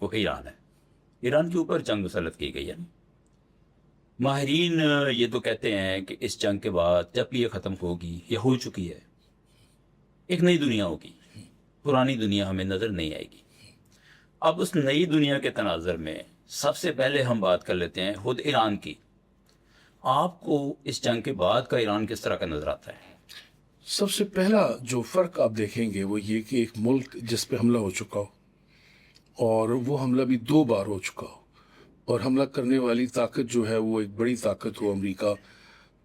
وہ ایران ہے. ایران کے اوپر جنگ مسلط کی گئی ہے. ماہرین یہ تو کہتے ہیں کہ اس جنگ کے بعد جب یہ ختم ہوگی یا ہو چکی ہے، ایک نئی دنیا ہوگی. پرانی دنیا ہمیں نظر نہیں آئے گی. اب اس نئی دنیا کے تناظر میں سب سے پہلے ہم بات کر لیتے ہیں خود ایران کی. آپ کو اس جنگ کے بعد کا ایران کس طرح کا نظر آتا ہے؟ سب سے پہلا جو فرق آپ دیکھیں گے وہ یہ کہ ایک ملک جس پہ حملہ ہو چکا ہو، اور وہ حملہ بھی 2 بار ہو چکا ہو، اور حملہ کرنے والی طاقت جو ہے وہ ایک بڑی طاقت ہو امریکہ،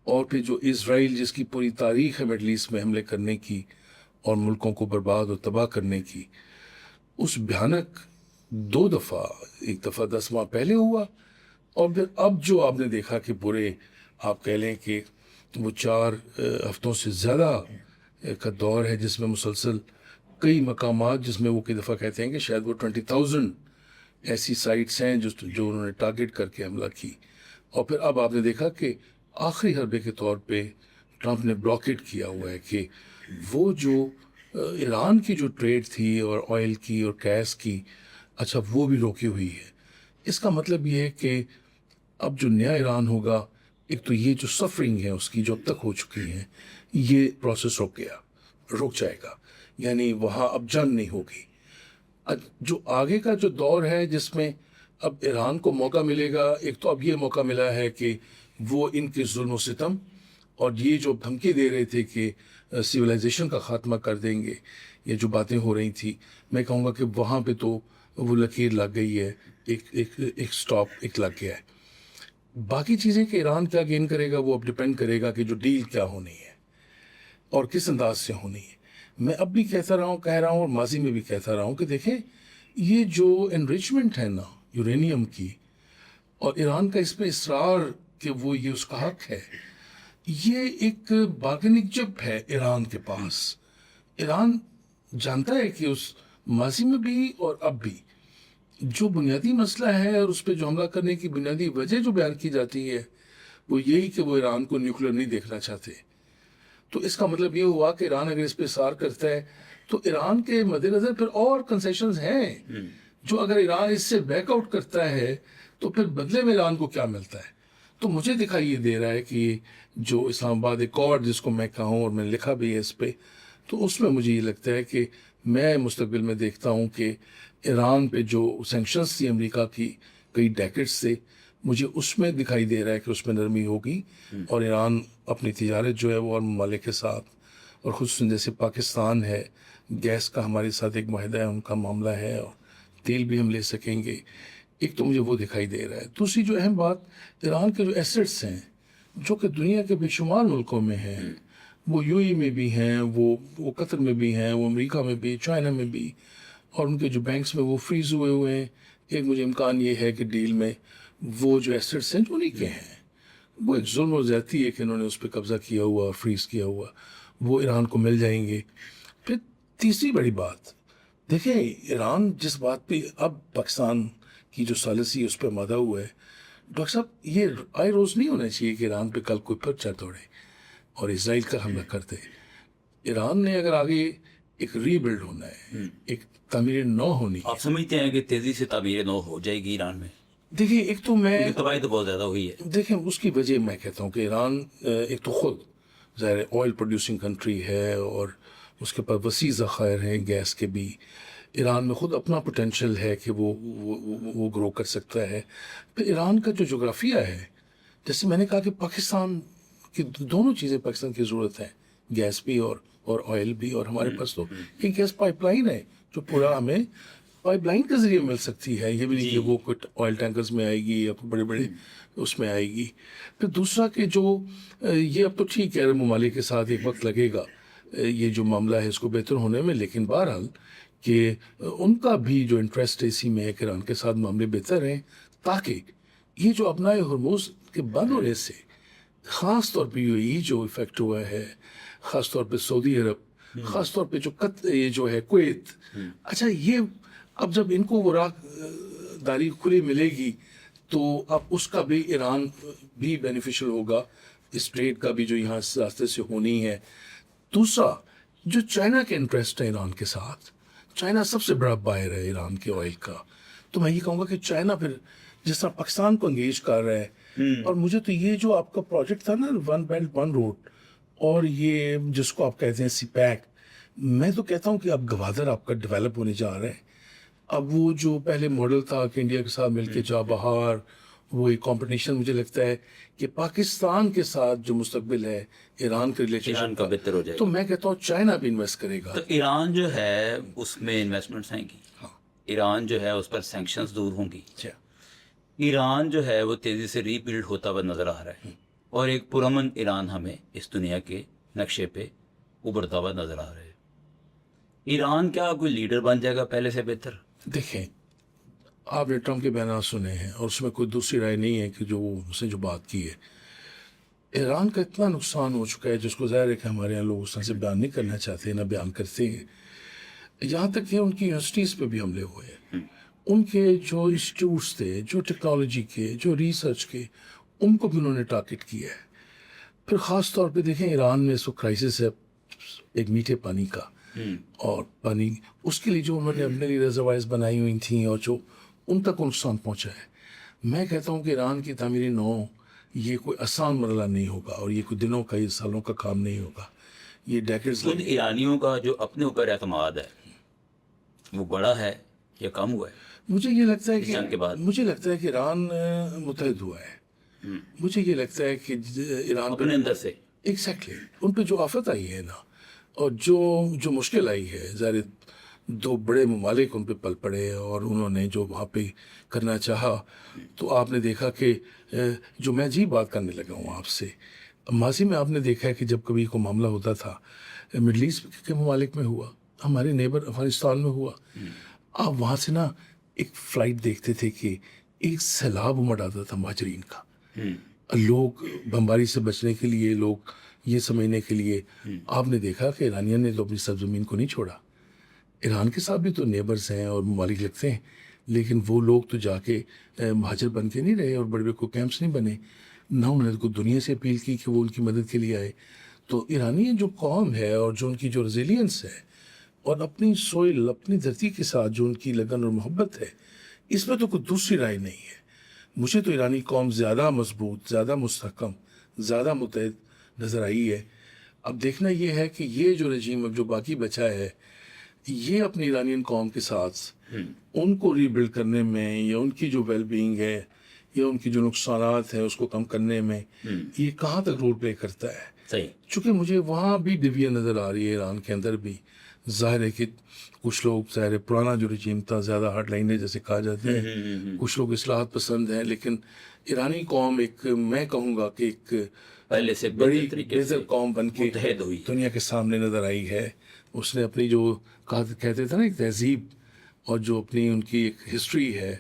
اور پھر جو اسرائیل جس کی پوری تاریخ ہے مڈل ایسٹ میں حملے کرنے کی اور ملکوں کو برباد اور تباہ کرنے کی، اس بھیانک 2 دفعہ، ایک دفعہ 10 ماہ پہلے ہوا، اور پھر اب جو آپ نے دیکھا کہ پورے آپ کہہ لیں کہ وہ 4 ہفتوں سے زیادہ کا دور ہے جس میں مسلسل کئی مقامات، جس میں وہ کئی دفعہ کہتے ہیں کہ شاید وہ 20,000 ایسی سائٹس ہیں جو انہوں نے ٹارگٹ کر کے حملہ کی. اور پھر اب آپ نے دیکھا کہ آخری حربے کے طور پہ ٹرمپ نے بلاکیٹ کیا ہوا ہے کہ وہ جو ایران کی جو ٹریڈ تھی اور آئل کی اور گیس کی، اچھا وہ بھی روکی ہوئی ہے. اس کا مطلب یہ ہے کہ اب جو نیا ایران ہوگا، ایک تو یہ جو سفرنگ ہے اس کی جو اب تک ہو چکی ہے، یہ پروسیس رک جائے گا، یعنی وہاں اب جنگ نہیں ہوگی. جو آگے کا جو دور ہے جس میں اب ایران کو موقع ملے گا، ایک تو اب یہ موقع ملا ہے کہ وہ ان کے ظلم و ستم اور یہ جو دھمکی دے رہے تھے کہ سویلائزیشن کا خاتمہ کر دیں گے، یہ جو باتیں ہو رہی تھی، میں کہوں گا کہ وہاں پہ تو وہ لکیر لگ گئی ہے، ایک سٹاپ ایک لگ گیا ہے. باقی چیزیں کہ ایران کیا گین کرے گا وہ اب ڈیپینڈ کرے گا کہ جو ڈیل کیا ہونی ہے اور کس انداز سے ہونی ہے. میں اب بھی کہہ رہا ہوں اور ماضی میں بھی کہتا رہا ہوں کہ دیکھیں یہ جو انریچمنٹ ہے نا یورینیم کی، اور ایران کا اس پہ اصرار کہ وہ یہ اس کا حق ہے، یہ ایک بارگیننگ چپ ہے ایران کے پاس. ایران جانتا ہے کہ اس ماضی میں بھی اور اب بھی جو بنیادی مسئلہ ہے اور اس پہ جو حملہ کرنے کی بنیادی وجہ جو بیان کی جاتی ہے وہ یہی کہ وہ ایران کو نیوکلیر نہیں دیکھنا چاہتے. تو اس کا مطلب یہ ہوا کہ ایران اگر اس پہ اصرار کرتا ہے تو ایران کے مد نظر پھر اور کنسیشنز ہیں جو اگر ایران اس سے بیک آؤٹ کرتا ہے تو پھر بدلے میں ایران کو کیا ملتا ہے. تو مجھے دکھائی یہ دے رہا ہے کہ جو اسلام آباد ایکارڈ جس کو میں کہوں، اور میں نے لکھا بھی ہے اس پہ، تو اس میں مجھے یہ لگتا ہے کہ میں مستقبل میں دیکھتا ہوں کہ ایران پہ جو سینکشنز تھی امریکہ کی کئی ڈیکڈز سے، مجھے اس میں دکھائی دے رہا ہے کہ اس میں نرمی ہوگی، اور ایران اپنی تجارت جو ہے وہ اور ممالک کے ساتھ، اور خصوصاً جیسے پاکستان ہے، گیس کا ہمارے ساتھ ایک معاہدہ ہے، ان کا معاملہ ہے، اور تیل بھی ہم لے سکیں گے. ایک تو مجھے وہ دکھائی دے رہا ہے. دوسری جو اہم بات، ایران کے جو ایسٹس ہیں جو کہ دنیا کے بے شمار ملکوں میں ہیں، وہ یو ای میں بھی ہیں، وہ قطر میں بھی ہیں، وہ امریکہ میں بھی، چائنا میں بھی، اور ان کے جو بینکس میں وہ فریز ہوئے ہیں. ایک مجھے امکان یہ ہے کہ ڈیل میں وہ جو ایسٹس ہیں جو نہیں کے ہیں، وہ ایک ظلم و زیادتی ہے کہ انہوں نے اس پہ قبضہ کیا ہوا، فریز کیا ہوا، وہ ایران کو مل جائیں گے. پھر تیسری بڑی بات دیکھیں، ایران جس بات پہ اب پاکستان کی جو سالسی اس پہ مادہ ہوا ہے، ڈاکٹر صاحب یہ آئے روز نہیں ہونا چاہیے کہ ایران پہ کل کوئی پھر چڑھ دوڑے اور اسرائیل کا حملہ کر دے. ایران نے اگر آگے ایک ری بلڈ ہونا ہے، ایک تعمیر نو ہونی ہے. آپ سمجھتے ہیں کہ تیزی سے تعمیر نو ہو جائے گی ایران میں؟ دیکھیں ایک تو میں تباہی تو بہت زیادہ ہوئی ہے. دیکھیں اس کی وجہ میں کہتا ہوں کہ ایران ایک تو خود ظاہر آئل پروڈیوسنگ کنٹری ہے اور اس کے پاس وسیع ذخائر ہیں گیس کے بھی. ایران میں خود اپنا پوٹینشیل ہے کہ وہ گرو کر سکتا ہے. پھر ایران کا جو جغرافیہ ہے، جیسے میں نے کہا کہ پاکستان کی دونوں چیزیں پاکستان کی ضرورت ہے، گیس بھی اور آئل بھی. اور ہمارے پاس تو ایک گیس پائپ لائن ہے جو پورا ہمیں پائپ لائن کے ذریعے مل سکتی ہے. یہ بھی نہیں کہ وہ کچھ آئل ٹینکرز میں آئے گی یا بڑے بڑے اس میں آئے گی. پھر دوسرا کہ جو یہ اب تو ٹھیک ہے ممالک کے ساتھ ایک وقت لگے گا یہ جو معاملہ ہے اس کو بہتر ہونے میں، لیکن بہرحال کہ ان کا بھی جو انٹرسٹ اسی میں ہے کہ ایران کے ساتھ معاملے بہتر ہیں، تاکہ یہ جو اپنا ہرموز کے بند ہونے سے خاص طور پہ یہ جو افیکٹ ہوا ہے، خاص طور پہ سعودی عرب، خاص طور پہ یہ جو ہے کویت، اچھا یہ اب جب ان کو وہ راہ داری کھلی ملے گی تو اب اس کا بھی ایران بھی بینیفیشل ہوگا، اس ٹریڈ کا بھی جو یہاں اس راستے سے ہونی ہے. دوسرا جو چائنا کے انٹرسٹ ہے ایران کے ساتھ، چائنا سب سے بڑا بائر ہے ایران کے آئل کا، تو میں یہ کہوں گا کہ چائنا پھر جس طرح پاکستان کو انگیج کر رہا ہے. اور مجھے تو یہ جو آپ کا پروجیکٹ تھا نا ون بیلٹ ون روڈ اور یہ جس کو آپ کہتے ہیں سی پیک, میں تو کہتا ہوں کہ اب گوادر آپ کا ڈیولپ ہونے جا رہا ہے. اب وہ جو پہلے ماڈل تھا کہ انڈیا کے ساتھ مل کے جا بہار, وہ ایک کمپٹیشن مجھے لگتا ہے کہ پاکستان کے ساتھ جو مستقبل ہے ایران کے ریلیشن ایران کا بہتر ہو جائے تو گا. میں کہتا ہوں چائنا بھی انویسٹ کرے گا. تو ایران جو ہے اس میں انویسٹمنٹس آئیں گی, ایران جو ہے اس پر سینکشنز دور ہوں گی, اچھا, ایران جو ہے وہ تیزی سے ری بلڈ ہوتا ہوا نظر آ رہا ہے, اور ایک پرامن ایران ہمیں اس دنیا کے نقشے پہ ابھرتا ہوا نظر آ رہا ہے. ایران کیا کوئی لیڈر بن جائے گا پہلے سے بہتر؟ دیکھیں آپ نے ٹرمپ کے بیانات سنے ہیں اور اس میں کوئی دوسری رائے نہیں ہے کہ جو اس نے جو بات کی ہے. ایران کا اتنا نقصان ہو چکا ہے جس کو ظاہر ہے کہ ہمارے یہاں لوگ اس طرح سے بیان نہیں کرنا چاہتے, نہ بیان کرتے ہیں. یہاں تک کہ ان کی یونیورسٹیز پہ بھی حملے ہوئے ہیں. ان کے جو انسٹیٹیوٹس تھے, جو ٹیکنالوجی کے, جو ریسرچ کے, ان کو بھی انہوں نے ٹارگٹ کیا ہے. پھر خاص طور پہ دیکھیں ایران میں اس کو کرائسس ہے ایک میٹھے پانی کا, اور پانی اس کے لیے جو انہوں نے اپنے لیے ریزروائرز بنائی ہوئی تھیں اور جو ان تک نقصان پہنچا ہے. میں کہتا ہوں کہ ایران کی تعمیر نو یہ کوئی آسان مرحلہ نہیں ہوگا, اور یہ کوئی دنوں کا, یہ سالوں کا کام نہیں ہوگا, یہ ڈیکیڈز خود ایرانیوں کا جو اپنے اوپر اعتماد ہے وہ بڑا ہے یا کم ہوا ہے مجھے یہ لگتا ہے اس جنگ کے بعد؟ مجھے لگتا ہے کہ ایران متحد ہوا ہے. مجھے یہ لگتا ہے کہ ایران اپنے اندر سے ایگزیکٹلی ان پہ جو آفت آئی ہے نا, اور جو مشکل آئی ہے, ظاہر دو بڑے ممالک ان پہ پل پڑے اور انہوں نے جو وہاں پہ کرنا چاہا, تو آپ نے دیکھا کہ جو میں عجیب بات کرنے لگا ہوں آپ سے, ماضی میں آپ نے دیکھا ہے کہ جب کبھی کوئی معاملہ ہوتا تھا مڈل ایسٹ کے ممالک میں ہوا, ہمارے نیبر افغانستان میں ہوا, آپ وہاں سے نا ایک فلائٹ دیکھتے تھے کہ ایک سیلاب امڑ آتا تھا مہاجرین کا. لوگ بمباری سے بچنے کے لیے, لوگ یہ سمجھنے کے لیے, آپ نے دیکھا کہ ایرانیان نے تو اپنی سرزمین کو نہیں چھوڑا. ایران کے ساتھ بھی تو نیبرز ہیں اور ممالک لگتے ہیں, لیکن وہ لوگ تو جا کے مہاجر بن کے نہیں رہے اور بڑے بڑے کوئی کیمپس نہیں بنے, نہ انہوں نے کو دنیا سے اپیل کی کہ وہ ان کی مدد کے لیے آئے. تو ایرانی جو قوم ہے اور جو ان کی جو ریزیلینس ہے اور اپنی سوئل, اپنی دھرتی کے ساتھ جو ان کی لگن اور محبت ہے, اس میں تو کوئی دوسری رائے نہیں ہے. مجھے تو ایرانی قوم زیادہ مضبوط, زیادہ مستحکم, زیادہ متحد نظر آئی ہے. اب دیکھنا یہ ہے کہ یہ جو رجیم اب جو باقی بچا ہے, یہ اپنی ایرانین قوم کے ساتھ ان کو ری بلڈ کرنے میں, یا ان کی جو ویل بینگ ہے, یا ان کی جو نقصانات ہیں اس کو کم کرنے میں یہ کہاں تک رول پلے کرتا ہے. صحیح. چونکہ مجھے وہاں بھی ڈویژن نظر آ رہی ہے ایران کے اندر بھی. ظاہر ہے کہ کچھ لوگ, ظاہر ہے پرانا جو رجیم تھا زیادہ ہارڈ لائن ہے جیسے کہا جاتا ہے, کچھ لوگ اصلاحات پسند ہیں, لیکن ایرانی قوم ایک, میں کہوں گا کہ ایک پہلے سے بڑی طریقے سے بہتر قوم بن کے متحد ہوئی. دنیا کے سامنے نظر آئی ہے. اس نے اپنی جو کہتے تھے نا ایک تہذیب اور جو اپنی ان کی ایک ہسٹری ہے,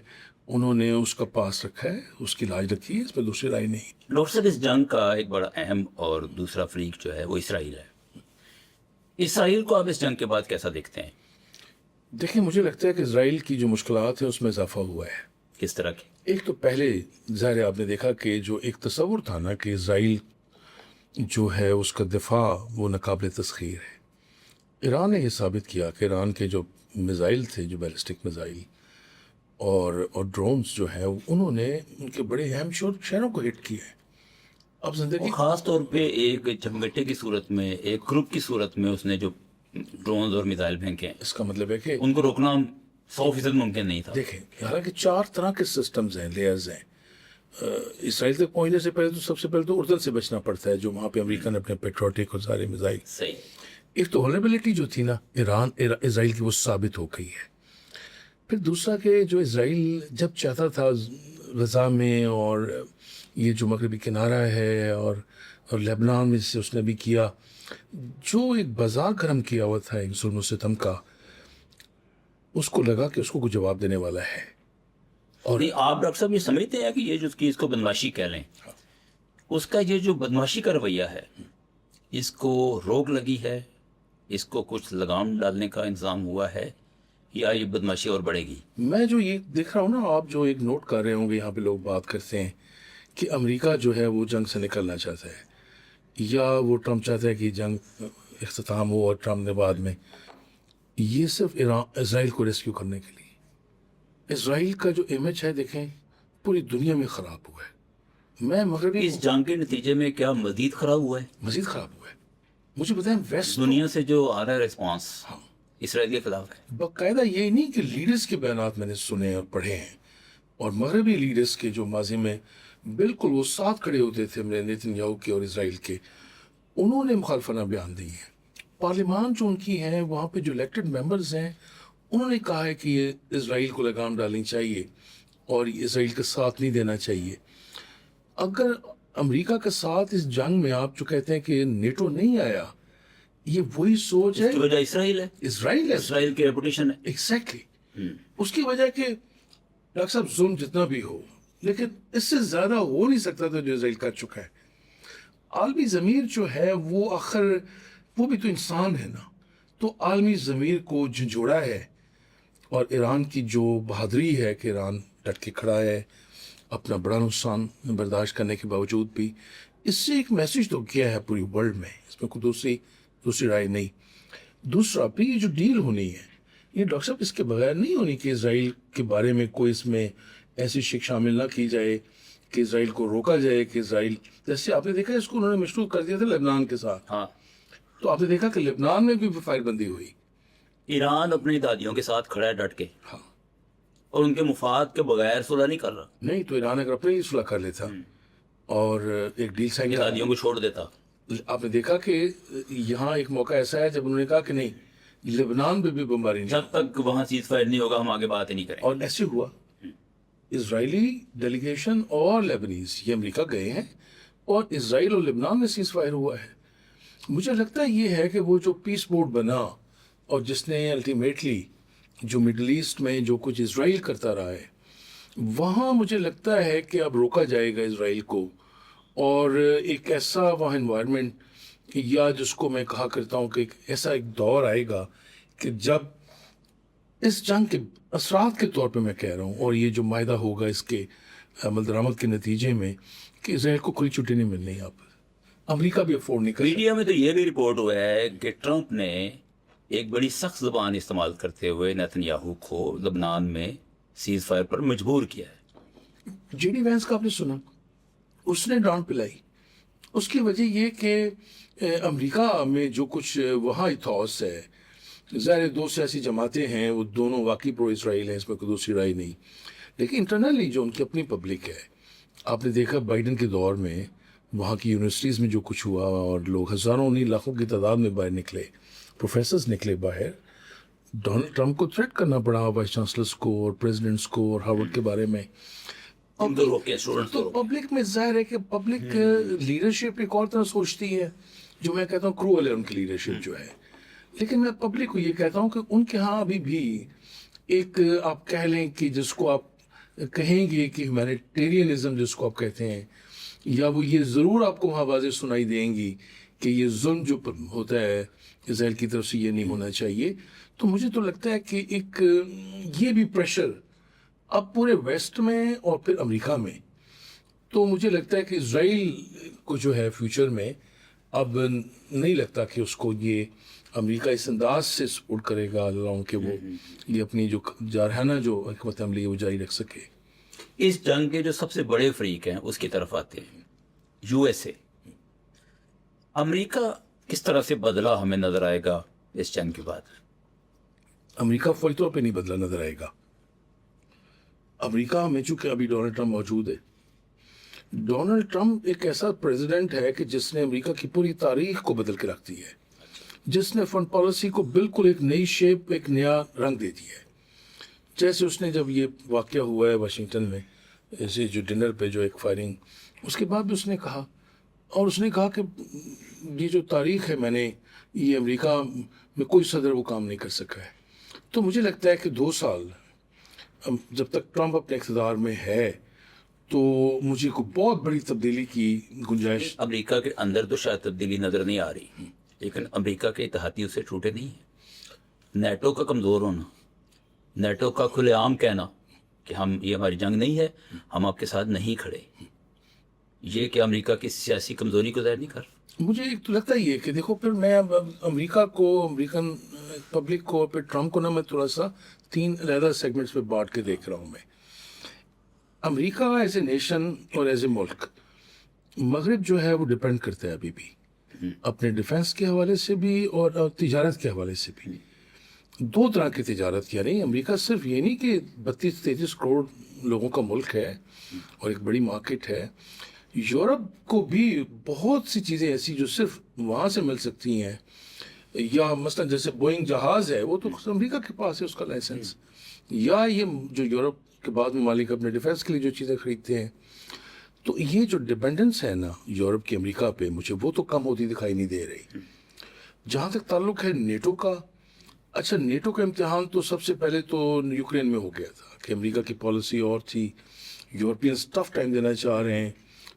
انہوں نے اس کا پاس رکھا ہے, اس کی لاج رکھی ہے, اس پہ دوسری رائے نہیں. ڈاکٹر صاحب, اس جنگ کا ایک بڑا اہم اور دوسرا فریق جو ہے وہ اسرائیل ہے. اسرائیل کو آپ اس جنگ کے بعد کیسا دیکھتے ہیں؟ دیکھیں مجھے لگتا ہے کہ اسرائیل کی جو مشکلات ہیں اس میں اضافہ ہوا ہے. کس طرح کی؟ ایک تو پہلے ظاہر ہے آپ نے دیکھا کہ جو ایک تصور تھا نا کہ اسرائیل جو ہے اس کا دفاع وہ ناقابل تسخیر ہے. ایران نے یہ ثابت کیا کہ ایران کے جو میزائل تھے, جو بیلسٹک میزائل اور ڈرونز جو ہے, انہوں نے ان کے بڑے اہم شہروں کو ہٹ کیا ہے. اب زندگی اور خاص طور پہ ایک چمگٹے کی صورت میں, ایک گروپ کی صورت میں اس نے جو ڈرونز اور میزائل پھینکے ہیں, اس کا مطلب ہے کہ ان کو روکنا 100% ممکن نہیں تھا. دیکھیں حالانکہ 4 طرح کے سسٹمز ہیں, لیئرز ہیں. اسرائیل تک پہنچنے سے پہلے تو سب سے پہلے تو اردن سے بچنا پڑتا ہے, جو وہاں پہ امریکہ نے اپنے پیٹریوٹک اور سارے میزائل. صحیح. ایک تو ولنریبلٹی جو تھی نا اسرائیل کی, وہ ثابت ہو گئی ہے. پھر دوسرا کہ جو اسرائیل جب چاہتا تھا غزہ میں, اور یہ جو مغربی کنارہ ہے اور لبنان میں سے اس نے بھی کیا, جو ایک بازار گرم کیا ہوا تھا ایک ظلم و ستم کا, اس کو لگا کہ اس کو کوئی جواب دینے والا ہے. اور نہیں, آپ ڈاکٹر صاحب یہ سمجھتے ہیں کہ یہ جو اس کو بدماشی کہہ لیں, اس کا یہ جو بدماشی کا رویہ ہے, اس کو روک لگی ہے, اس کو کچھ لگام ڈالنے کا انتظام ہوا ہے, یا یہ بدماشی اور بڑھے گی؟ میں جو یہ دیکھ رہا ہوں نا, آپ جو ایک نوٹ کر رہے ہوں گے, یہاں پہ لوگ بات کرتے ہیں کہ امریکہ جو ہے وہ جنگ سے نکلنا چاہتا ہے, یا وہ ٹرمپ چاہتا ہے کہ جنگ اختتام ہو اور ٹرمپ نے بعد میں, یہ صرف اسرائیل کو ریسکیو کرنے کے لیے. اسرائیل کا جو امیج ہے دیکھیں پوری دنیا میں خراب ہوا ہے. میں مغربی اس جنگ کے نتیجے میں کیا مزید خراب ہوا ہے؟ مزید خراب ہوا ہے. مجھے بتائیں ویسٹ دنیا سے جو آ رہا ہے ریسپانس اسرائیل کے خلاف ہے. باقاعدہ یہ نہیں کہ لیڈرز کے بیانات میں نے سنے اور پڑھے ہیں، اور مغربی لیڈرز کے جو ماضی میں بالکل وہ ساتھ کھڑے ہوتے تھے نیتن یاہو کے اور اسرائیل کے، انہوں نے مخالفانہ بیان دی ہیں. پارلیمان جو ان کی ہے وہاں پہ جو الیکٹڈ ممبرز ہیں انہوں نے کہا ہے کہ یہ اسرائیل کو لگام ڈالنی چاہیے اور اسرائیل کا ساتھ نہیں دینا چاہیے. اگر امریکہ کا ساتھ اس جنگ میں آپ جو کہتے ہیں کہ نیٹو نہیں آیا، یہ وہی سوچ ہے. اس کی وجہ اسرائیل ہے، اسرائیل ہے اسرائیل کی ریپوٹیشن ہے. ایگزیکٹلی. اس کی وجہ کہ ڈاکٹر صاحب ظلم جتنا بھی ہو لیکن اس سے زیادہ ہو نہیں سکتا تھا جو اسرائیل کر چکا ہے. عالمی ضمیر جو ہے وہ آخر وہ بھی تو انسان ہے نا، تو عالمی ضمیر کو جھنجھوڑا ہے. اور ایران کی جو بہادری ہے کہ ایران ڈٹ کے کھڑا ہے اپنا بڑا نقصان برداشت کرنے کے باوجود بھی، اس سے ایک میسج تو کیا ہے پوری ورلڈ میں، اس میں کوئی دوسری رائے نہیں. دوسرا بھی یہ جو ڈیل ہونی ہے یہ ڈاکٹر صاحب اس کے بغیر نہیں ہونی کہ اسرائیل کے بارے میں کوئی اس میں ایسی شک شامل نہ کی جائے کہ اسرائیل کو روکا جائے کہ اسرائیل، جیسے آپ نے دیکھا اس کو انہوں نے مشروط کر دیا تھا لبنان کے ساتھ. ہاں، تو آپ نے دیکھا کہ لبنان میں بھی فائر بندی ہوئی. ایران اپنی دادیوں کے ساتھ کھڑا ہے ڈٹ کے، ہاں اور ان کے مفاد کے بغیر صلح نہیں کر رہا. نہیں تو ایران اگر اپنے ہی صلح کر لیتا اور ایک ڈیل سائن یہ کر، دادیوں کو چھوڑ دیتا. آپ نے دیکھا کہ یہاں ایک موقع ایسا ہے جب انہوں نے کہا کہ نہیں لبنان میں بھی بمباری نہیں، جب تک وہاں سیز فائر نہیں ہوگا ہم آگے بات ہی نہیں کریں. اور ایسے ہوا. اسرائیلی ڈیلیگیشن اور لیبنیز یہ امریکہ گئے ہیں اور اسرائیل اور لبنان میں سیز فائر ہوا ہے. مجھے لگتا ہے یہ ہے کہ وہ جو پیس بورڈ بنا اور جس نے الٹیمیٹلی جو مڈل ایسٹ میں جو کچھ اسرائیل کرتا رہا ہے وہاں مجھے لگتا ہے کہ اب روکا جائے گا اسرائیل کو، اور ایک ایسا وہاں انوائرمنٹ یا جس کو میں کہا کرتا ہوں کہ ایسا ایک دور آئے گا کہ جب اس جنگ کے اثرات کے طور پہ میں کہہ رہا ہوں، اور یہ جو معاہدہ ہوگا اس کے عمل درآمد کے نتیجے میں کہ اسرائیل کو کھلی چھٹی نہیں ملنی، آپ امریکہ بھی افورڈ نہیں کر سکتا. میڈیا میں تو یہ بھی رپورٹ ہوا ہے کہ ٹرمپ نے ایک بڑی سخت زبان استعمال کرتے ہوئے نیتن یاہو کو لبنان میں سیز فائر پر مجبور کیا ہے. جے ڈی وینس کا آپ نے سنا، اس نے ڈانٹ پلائی. اس کی وجہ یہ کہ امریکہ میں جو کچھ وہاں ایتھوس ہے، ظاہر دو سیاسی جماعتیں ہیں وہ دونوں واقعی پرو اسرائیل ہیں، اس میں کوئی دوسری رائے نہیں، لیکن انٹرنلی جو ان کی اپنی پبلک ہے، آپ نے دیکھا بائیڈن کے دور میں وہاں کی یونیورسٹیز میں جو کچھ ہوا اور لوگ ہزاروں نہیں لاکھوں کی تعداد میں باہر نکلے، پروفیسرز نکلے باہر. ڈونلڈ ٹرمپ کو تھریٹ کرنا پڑا وائس چانسلرز کو اور پریزیڈنٹس کو اور ہارورڈ کے بارے میں. تو پبلک میں ظاہر ہے کہ پبلک لیڈرشپ ایک اور طرح سوچتی ہے جو میں کہتا ہوں کروئل ہے ان کی لیڈرشپ جو ہے. لیکن میں پبلک کو یہ کہتا ہوں کہ ان کے ہاں ابھی بھی ایک آپ کہہ لیں کہ جس کو آپ کہیں گے کہ ہیومینیٹیرینزم جس کو آپ کہتے ہیں، یا وہ یہ ضرور آپ کو وہاں واضح سنائی دیں گی کہ یہ ظلم جو ہوتا ہے اسرائیل کی طرف سے یہ نہیں ہونا چاہیے. تو مجھے تو لگتا ہے کہ ایک یہ بھی پریشر اب پورے ویسٹ میں اور پھر امریکہ میں، تو مجھے لگتا ہے کہ اسرائیل کو جو ہے فیوچر میں اب نہیں لگتا کہ اس کو یہ امریکہ اس انداز سے سپورٹ کرے گا اللہ کہ وہ یہ اپنی جو جارحانہ جو حکمت عملی ہے وہ جاری رکھ سکے. اس جنگ کے جو سب سے بڑے فریق ہیں اس کی طرف آتے ہیں یو ایس اے. امریکہ کس طرح سے بدلا ہمیں نظر آئے گا اس جنگ کے بعد؟ امریکہ فوری طور پہ نہیں بدلا نظر آئے گا. امریکہ میں چونکہ ابھی ڈونلڈ ٹرمپ موجود ہے، ڈونلڈ ٹرمپ ایک ایسا پریزیڈنٹ ہے کہ جس نے امریکہ کی پوری تاریخ کو بدل کے رکھ دی ہے، جس نے فارن پالیسی کو بالکل ایک نئی شیپ ایک نیا رنگ دے دیا ہے. جیسے اس نے جب یہ واقعہ ہوا ہے واشنگٹن میں ایسے جو ڈنر پہ جو ایک فائرنگ، اس کے بعد بھی اس نے کہا، اور اس نے کہا کہ یہ جو تاریخ ہے میں نے یہ امریکہ میں کوئی صدر وہ کام نہیں کر سکا ہے. تو مجھے لگتا ہے کہ 2 سال جب تک ٹرمپ اپنے اقتدار میں ہے تو مجھے کو بہت بڑی تبدیلی کی گنجائش. امریکہ کے اندر تو شاید تبدیلی نظر نہیں آ رہی، لیکن امریکہ کے اتحادی اسے ٹوٹے نہیں ہیں. نیٹو کا کمزور ہونا، نیٹو کا کھلے عام کہنا کہ یہ ہماری جنگ نہیں ہے، ہم آپ کے ساتھ نہیں کھڑے، یہ کہ امریکہ کی سیاسی کمزوری کو ظاہر نہیں کر. مجھے ایک تو لگتا ہی ہے کہ دیکھو پھر میں اب امریکہ کو، امریکن پبلک کو، پھر ٹرمپ کو نا میں تھوڑا سا 3 علیحدہ سیگمنٹس پہ بانٹ کے دیکھ رہا ہوں میں. امریکہ ایز اے نیشن اور ایز اے ملک، مغرب جو ہے وہ ڈپینڈ کرتا ہے ابھی بھی اپنے ڈیفنس کے حوالے سے بھی اور تجارت کے حوالے سے بھی. 2 طرح کی تجارت کیا نہیں. امریکہ صرف یہ نہیں کہ 32-33 کروڑ لوگوں کا ملک ہے اور ایک بڑی مارکیٹ ہے. یورپ کو بھی بہت سی چیزیں ایسی جو صرف وہاں سے مل سکتی ہیں، یا مثلا جیسے بوئنگ جہاز ہے وہ تو امریکہ کے پاس ہے اس کا لائسنس، یا یہ جو یورپ کے بعد ممالک اپنے ڈیفنس کے لیے جو چیزیں خریدتے ہیں. تو یہ جو ڈپینڈنس ہے نا یورپ کی امریکہ پہ، مجھے وہ تو کم ہوتی دکھائی نہیں دے رہی. جہاں تک تعلق ہے نیٹو کا، اچھا نیٹو کا امتحان تو سب سے پہلے تو یوکرین میں ہو گیا تھا کہ امریکہ کی پالیسی اور تھی. یورپینس ٹف ٹائم دینا چاہ رہے ہیں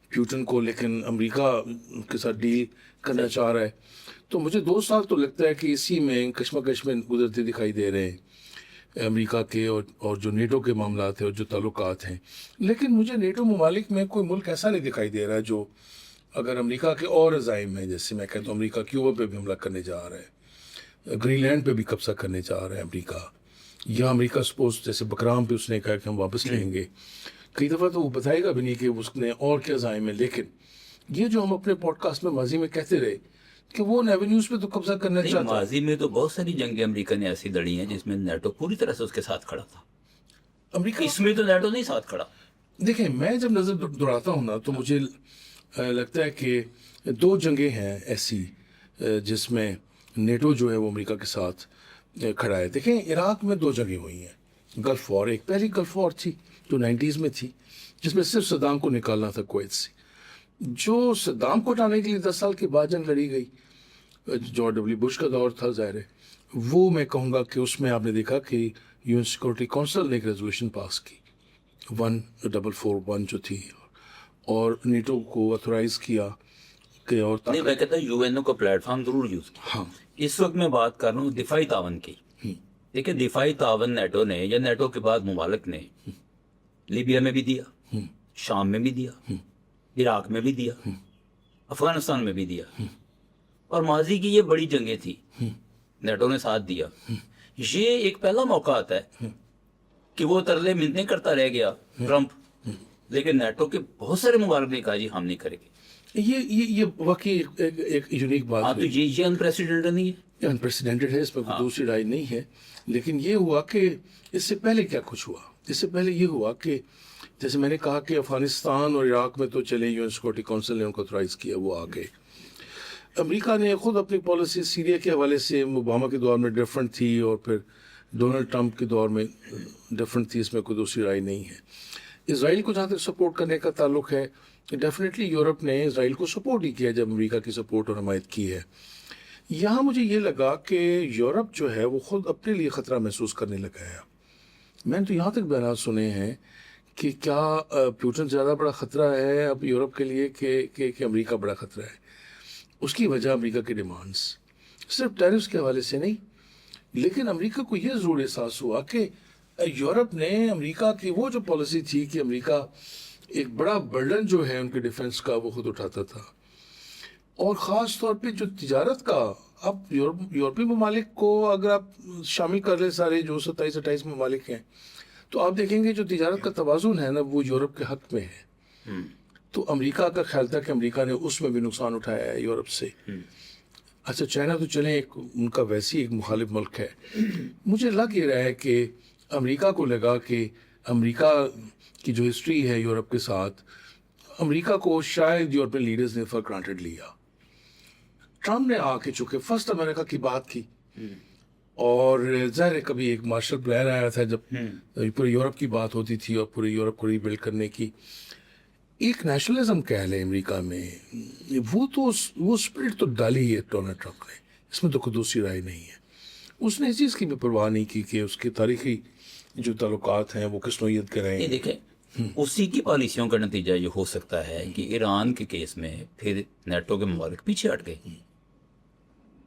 پیوٹن کو، لیکن امریکہ کے ساتھ ڈیل کرنا چاہ رہا ہے. تو مجھے 2 سال تو لگتا ہے کہ اسی میں کشمکش میں گزرتے دکھائی دے رہے ہیں امریکہ کے اور جو نیٹو کے معاملات ہیں اور جو تعلقات ہیں. لیکن مجھے نیٹو ممالک میں کوئی ملک ایسا نہیں دکھائی دے رہا جو اگر امریکہ کے اور عزائم ہیں، جیسے میں کہتا ہوں امریکہ کیوبا پہ بھی حملہ کرنے جا رہا ہے، گرین لینڈ پہ بھی قبضہ کرنے جا رہا ہے امریکہ، یا امریکہ سپوز جیسے بکرام پہ اس نے کہا کہ ہم واپس لیں گے. کئی دفعہ تو وہ بتائے گا بھی نہیں کہ اس نے اور کیا عزائم ہے. لیکن یہ جو ہم اپنے پوڈ کاسٹ میں ماضی میں کہتے رہے کہ وہ ایونیوز پہ تو قبضہ کرنا چاہتا ہے. ماضی میں تو بہت ساری جنگیں امریکہ نے ایسی لڑی ہیں جس میں نیٹو پوری طرح سے اس کے ساتھ کھڑا تھا. امریکہ اس میں تو نیٹو نہیں ساتھ کھڑا. دیکھیں میں جب نظر دوڑاتا ہوں نا تو مجھے لگتا ہے کہ 2 جنگیں ہیں ایسی جس میں نیٹو جو ہے وہ امریکہ کے ساتھ کھڑا ہے. دیکھیں عراق میں 2 جنگیں ہوئی ہیں، گلف وار. ایک پہلی گلف وار تھی جو 90s میں تھی، جس میں صرف صدام کو نکالنا تھا کویت سے. جو صدام کو ہٹانے کے لیے 10 سال کے بعد جنگ لڑی گئی، جارج ڈبلیو بش کا دور تھا ظاہر ہے. وہ میں کہوں گا کہ اس میں آپ نے دیکھا کہ یو این سیکورٹی کونسل نے ایک ریزولوشن پاس کی 1441 جو تھی، اور نیٹو کو اتھورائز کیا کہ اور نہیں، میں کہتا ہوں یو این او کا پلیٹ فارم ضرور یوز کیا. ہاں اس وقت میں بات کر رہا ہوں دفاعی تعاون کی. دیکھیں دفاعی تعاون نیٹو نے یا نیٹو کے بعد ممالک نے لیبیا میں بھی دیا، شام میں بھی دیا، عراق میں بھی دیا، افغانستان میں بھی دیا، اور ماضی کی یہ بڑی جنگیں تھی نیٹو نے ساتھ دیا. یہ ایک پہلا موقع آتا ہے کہ وہ ترلے منتیں کرتا رہ گیا ٹرمپ، لیکن نیٹو کے بہت سارے ممالک نے کہا جی ہم نہیں کریں گے. یہ واقعی ایک یونیک بات ہاں تو یہ انپریسیڈنٹ نہیں ہے، انپریسیڈنٹڈ ہے، اس پر کوئی دوسری رائے نہیں ہے. لیکن یہ ہوا کہ اس سے پہلے کیا کچھ ہوا. اس سے پہلے یہ ہوا کہ جیسے میں نے کہا کہ افغانستان اور عراق میں تو چلے یو این سیکورٹی کونسل نے ان کو اتھورائز کیا، وہ آ گئے. امریکہ نے خود اپنی پالیسی سیریا کے حوالے سے اوباما کے دور میں ڈفرینٹ تھی اور پھر ڈونلڈ ٹرمپ کے دور میں ڈفرینٹ تھی، اس میں کوئی دوسری رائے نہیں ہے. اسرائیل کو جہاں تک سپورٹ کرنے کا تعلق ہے، ڈیفینیٹلی یورپ نے اسرائیل کو سپورٹ ہی کیا جب امریکہ کی سپورٹ اور حمایت کی ہے. یہاں مجھے یہ لگا کہ یورپ جو ہے وہ خود اپنے لیے خطرہ محسوس کرنے لگا ہے. میں نے تو یہاں تک بیانات سنے ہیں کہ کیا پیوٹن زیادہ بڑا خطرہ ہے اب یورپ کے لیے کہ امریکہ بڑا خطرہ ہے. اس کی وجہ امریکہ کے ڈیمانڈس، صرف ٹیرفس کے حوالے سے نہیں، لیکن امریکہ کو یہ ضرور احساس ہوا کہ یورپ نے امریکہ کی وہ جو پالیسی تھی کہ امریکہ ایک بڑا برڈن جو ہے ان کے ڈیفنس کا وہ خود اٹھاتا تھا، اور خاص طور پہ جو تجارت کا. اب یورپی ممالک کو اگر آپ شامل کر لیں سارے جو 27-28 ممالک ہیں، تو آپ دیکھیں گے جو تجارت کا توازن ہے نا وہ یورپ کے حق میں ہے. تو امریکہ کا خیال تھا کہ امریکہ نے اس میں بھی نقصان اٹھایا ہے یورپ سے. اچھا چائنا تو چلیں ان کا ویسی ایک مخالف ملک ہے. مجھے لگ یہ رہا ہے کہ امریکہ کو لگا کہ امریکہ کی جو ہسٹری ہے یورپ کے ساتھ، امریکہ کو شاید یورپین لیڈرز نے فار گرانٹڈ لیا. ٹرمپ نے آ کے چونکہ فرسٹ امریکہ کی بات کی، اور ظاہر کبھی ایک مارشل پلان آیا تھا جب پورے یورپ کی بات ہوتی تھی اور پورے یورپ کو ری بلڈ کرنے کی. ایک نیشنلزم کہہ لیں امریکہ میں، وہ اسپرٹ تو ڈالی ہے ڈونلڈ ٹرمپ نے، اس میں تو کوئی دوسری رائے نہیں ہے. اس نے اس چیز کی بھی پرواہ نہیں کی کہ اس کے تاریخی جو تعلقات ہیں وہ کس نوعیت کے رہے ہیں. دیکھیں اسی کی پالیسیوں کا نتیجہ یہ ہو سکتا ہے کہ ایران کے کیس میں پھر نیٹو کے ممالک پیچھے ہٹ گئے.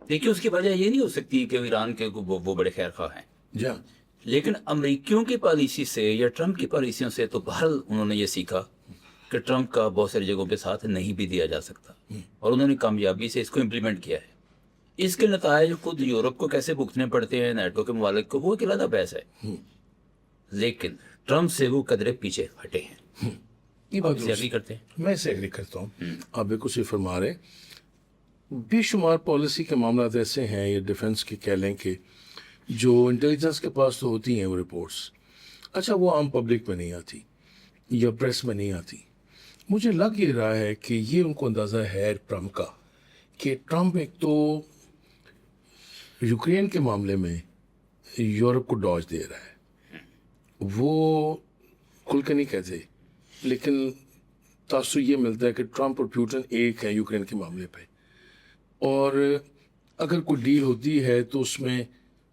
دیکھیے اس کی وجہ یہ نہیں ہو سکتی کہ ایران کے وہ بڑے خیر خواہ ہیں، جی، لیکن امریکیوں کی پالیسی سے یا ٹرمپ کی پالیسیوں سے تو بہرحال انہوں نے یہ سیکھا کہ ٹرمپ کا بہت ساری جگہوں پہ ساتھ نہیں بھی دیا جا سکتا. اور انہوں نے کامیابی سے اس کو امپلیمنٹ کیا ہے. اس کے نتائج خود یورپ کو کیسے بھگتنے پڑتے ہیں نیٹو کے ممالک کو وہ ایک علیحدہ بحث ہے. لیکن ٹرمپ سے وہ قدرے پیچھے ہٹے ہیں. یہ بات اسے اگری کرتے ہیں. میں اسے ایگری کرتا ہوں. آپ بالکل صحیح فرما رہے ہیں. بے شمار پالیسی کے معاملات ایسے ہیں یا ڈیفنس کے کہہ لیں کہ جو انٹیلیجنس کے پاس تو ہوتی ہیں وہ رپورٹس، اچھا وہ عام پبلک میں نہیں آتی یا پریس میں نہیں آتی. مجھے لگ یہ رہا ہے کہ یہ ان کو اندازہ ہے ٹرمپ کا کہ ٹرمپ ایک تو یوکرین کے معاملے میں یورپ کو ڈاج دے رہا ہے. وہ کھل کے نہیں کہتے لیکن تاثر یہ ملتا ہے کہ ٹرمپ اور پیوٹن ایک ہیں یوکرین کے معاملے پہ. اور اگر کوئی ڈیل ہوتی ہے تو اس میں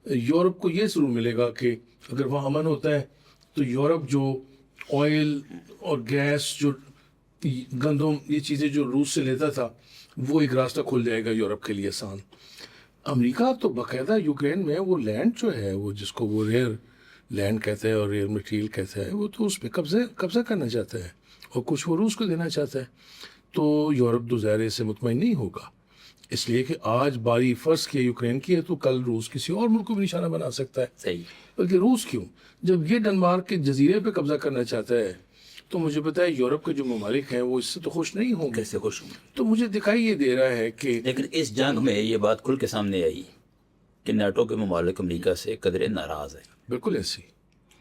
یورپ کو یہ ضرور ملے گا کہ اگر وہاں امن ہوتا ہے تو یورپ جو آئل اور گیس جو گندم یہ چیزیں جو روس سے لیتا تھا وہ ایک راستہ کھل جائے گا یورپ کے لیے آسان. امریکہ تو باقاعدہ یوکرین میں وہ لینڈ جو ہے وہ جس کو وہ ریئر لینڈ کہتا ہے اور ریئر مٹیریل کہتا ہے وہ تو اس پہ قبضہ کرنا چاہتا ہے اور کچھ وہ روس کو دینا چاہتا ہے. تو یورپ تو ظاہر سے مطمئن نہیں ہوگا اس لیے کہ آج باری فرض کیا یوکرین کی ہے تو کل روس کسی اور ملک کو بھی نشانہ بنا سکتا ہے. صحیح. بلکہ روس کیوں جب یہ ڈنمارک کے جزیرے پہ قبضہ کرنا چاہتا ہے تو مجھے پتا ہے یورپ کے جو ممالک ہیں وہ اس سے تو خوش نہیں ہوں گے. کیسے خوش ہوں؟ تو مجھے دکھائی یہ دے رہا ہے کہ لیکن اس جنگ میں یہ بات کھل کے سامنے آئی کہ نیٹو کے ممالک امریکہ سے قدرے ناراض ہیں. بالکل ایسی.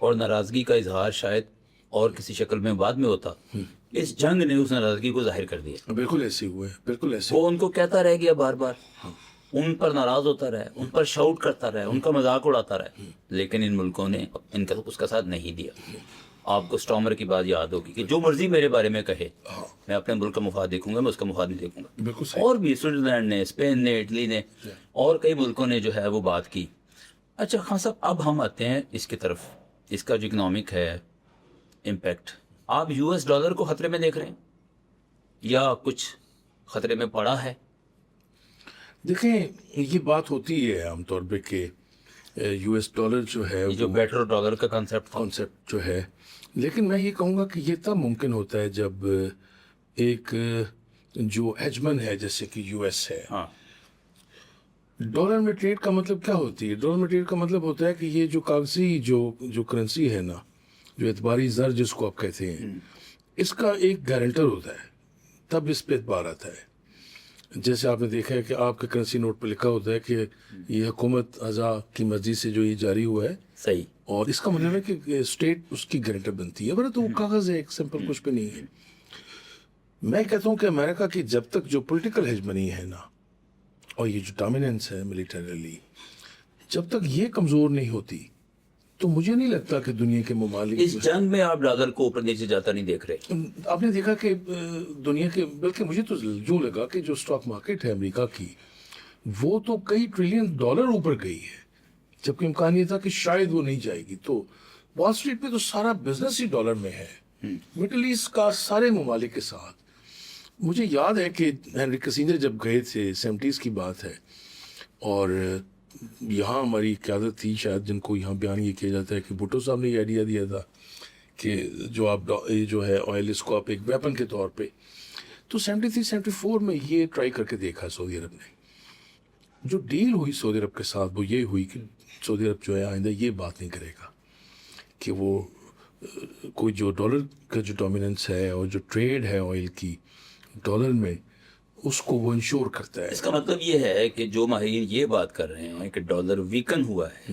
اور ناراضگی کا اظہار شاید اور کسی شکل میں بعد میں ہوتا. اس جنگ نے اس ناراضگی کو ظاہر کر دیا. بالکل ایسے ہوئے. بالکل ایسے. وہ ان کو کہتا رہ گیا بار بار، ان پر ناراض ہوتا رہا، ان پر شاؤٹ کرتا رہا، ان کا مذاق اڑاتا رہا، لیکن ان ملکوں نے ان کا اس کا ساتھ نہیں دیا. آپ کو اسٹارمر کی بات یاد ہوگی کہ جو مرضی میرے بارے میں کہے میں اپنے ملک کا مفاد دیکھوں گا، میں اس کا مفاد نہیں دیکھوں گا. بالکل صحیح. اور بھی سوئٹزرلینڈ نے، اسپین نے، اٹلی نے اور کئی ملکوں نے جو ہے وہ بات کی. اچھا خان صاحب اب ہم آتے ہیں اس کی طرف، اس کا جو اکنامک ہے امپیکٹ. آپ یو ایس ڈالر کو خطرے میں دیکھ رہے ہیں یا کچھ خطرے میں پڑا ہے؟ دیکھیں یہ بات ہوتی ہے عام طور پہ کہ یو ایس ڈالر جو ہے یہ جو بیٹر ڈالر کا کانسیپٹ جو ہے، لیکن میں یہ کہوں گا کہ یہ تب ممکن ہوتا ہے جب ایک جو ہیجمن ہے جیسے کہ یو ایس ہے. ہاں. ڈالر میں ٹریڈ کا مطلب کیا ہوتی ہے؟ ڈالر میں ٹریڈ کا مطلب ہوتا ہے کہ یہ جو کاغذی جو کرنسی ہے نا، جو اعتباری زر جس کو آپ کہتے ہیں، اس کا ایک گارنٹر ہوتا ہے، تب اس پہ اعتبار آتا ہے. جیسے آپ نے دیکھا ہے کہ آپ کے کرنسی نوٹ پہ لکھا ہوتا ہے کہ یہ حکومت اعضاء کی مرضی سے جو یہ جاری ہوا ہے. صحیح. اور اس کا مطلب ہے کہ اسٹیٹ اس کی گارنٹر بنتی ہے، ورنہ تو وہ کاغذ ہے ایک سمپل کچھ پہ نہیں ہے. میں کہتا ہوں کہ امریکہ کی جب تک جو پولیٹیکل ہیجمنی ہے نا اور یہ جو ڈومیننس ہے ملیٹریلی، جب تک یہ کمزور نہیں ہوتی تو مجھے نہیں لگتا کہ دنیا کے ممالک اس جنگ میں آپ ڈالر کو اوپر نیچے جاتا نہیں دیکھ رہے. آپ نے دیکھا کہ دنیا کے، بلکہ مجھے تو یوں لگا کہ جو اسٹاک مارکیٹ ہے امریکہ کی وہ تو کئی ٹریلین ڈالر اوپر گئی ہے، جبکہ امکان یہ تھا کہ شاید وہ نہیں جائے گی. تو وال اسٹریٹ پہ تو سارا بزنس ہی ڈالر میں ہے، مڈل ایسٹ کا سارے ممالک کے ساتھ. مجھے یاد ہے کہ ہنری کسینجر جب گئے تھے 70s کی بات ہے، اور یہاں ہماری قیادت تھی شاید جن کو یہاں بیان یہ کیا جاتا ہے کہ بھٹو صاحب نے یہ آئیڈیا دیا تھا کہ جو آپ یہ جو ہے آئل اس کو آپ ایک ویپن کے طور پہ. تو 73-74 میں یہ ٹرائی کر کے دیکھا سعودی عرب نے. جو ڈیل ہوئی سعودی عرب کے ساتھ وہ یہ ہوئی کہ سعودی عرب جو ہے آئندہ یہ بات نہیں کرے گا کہ وہ کوئی جو ڈالر کا جو ڈومیننس ہے اور جو ٹریڈ ہے آئل کی ڈالر میں اس کو وہ انشور کرتا ہے. اس کا مطلب یہ ہے کہ جو ماہرین یہ بات کر رہے ہیں کہ ڈالر ویکن ہوا ہے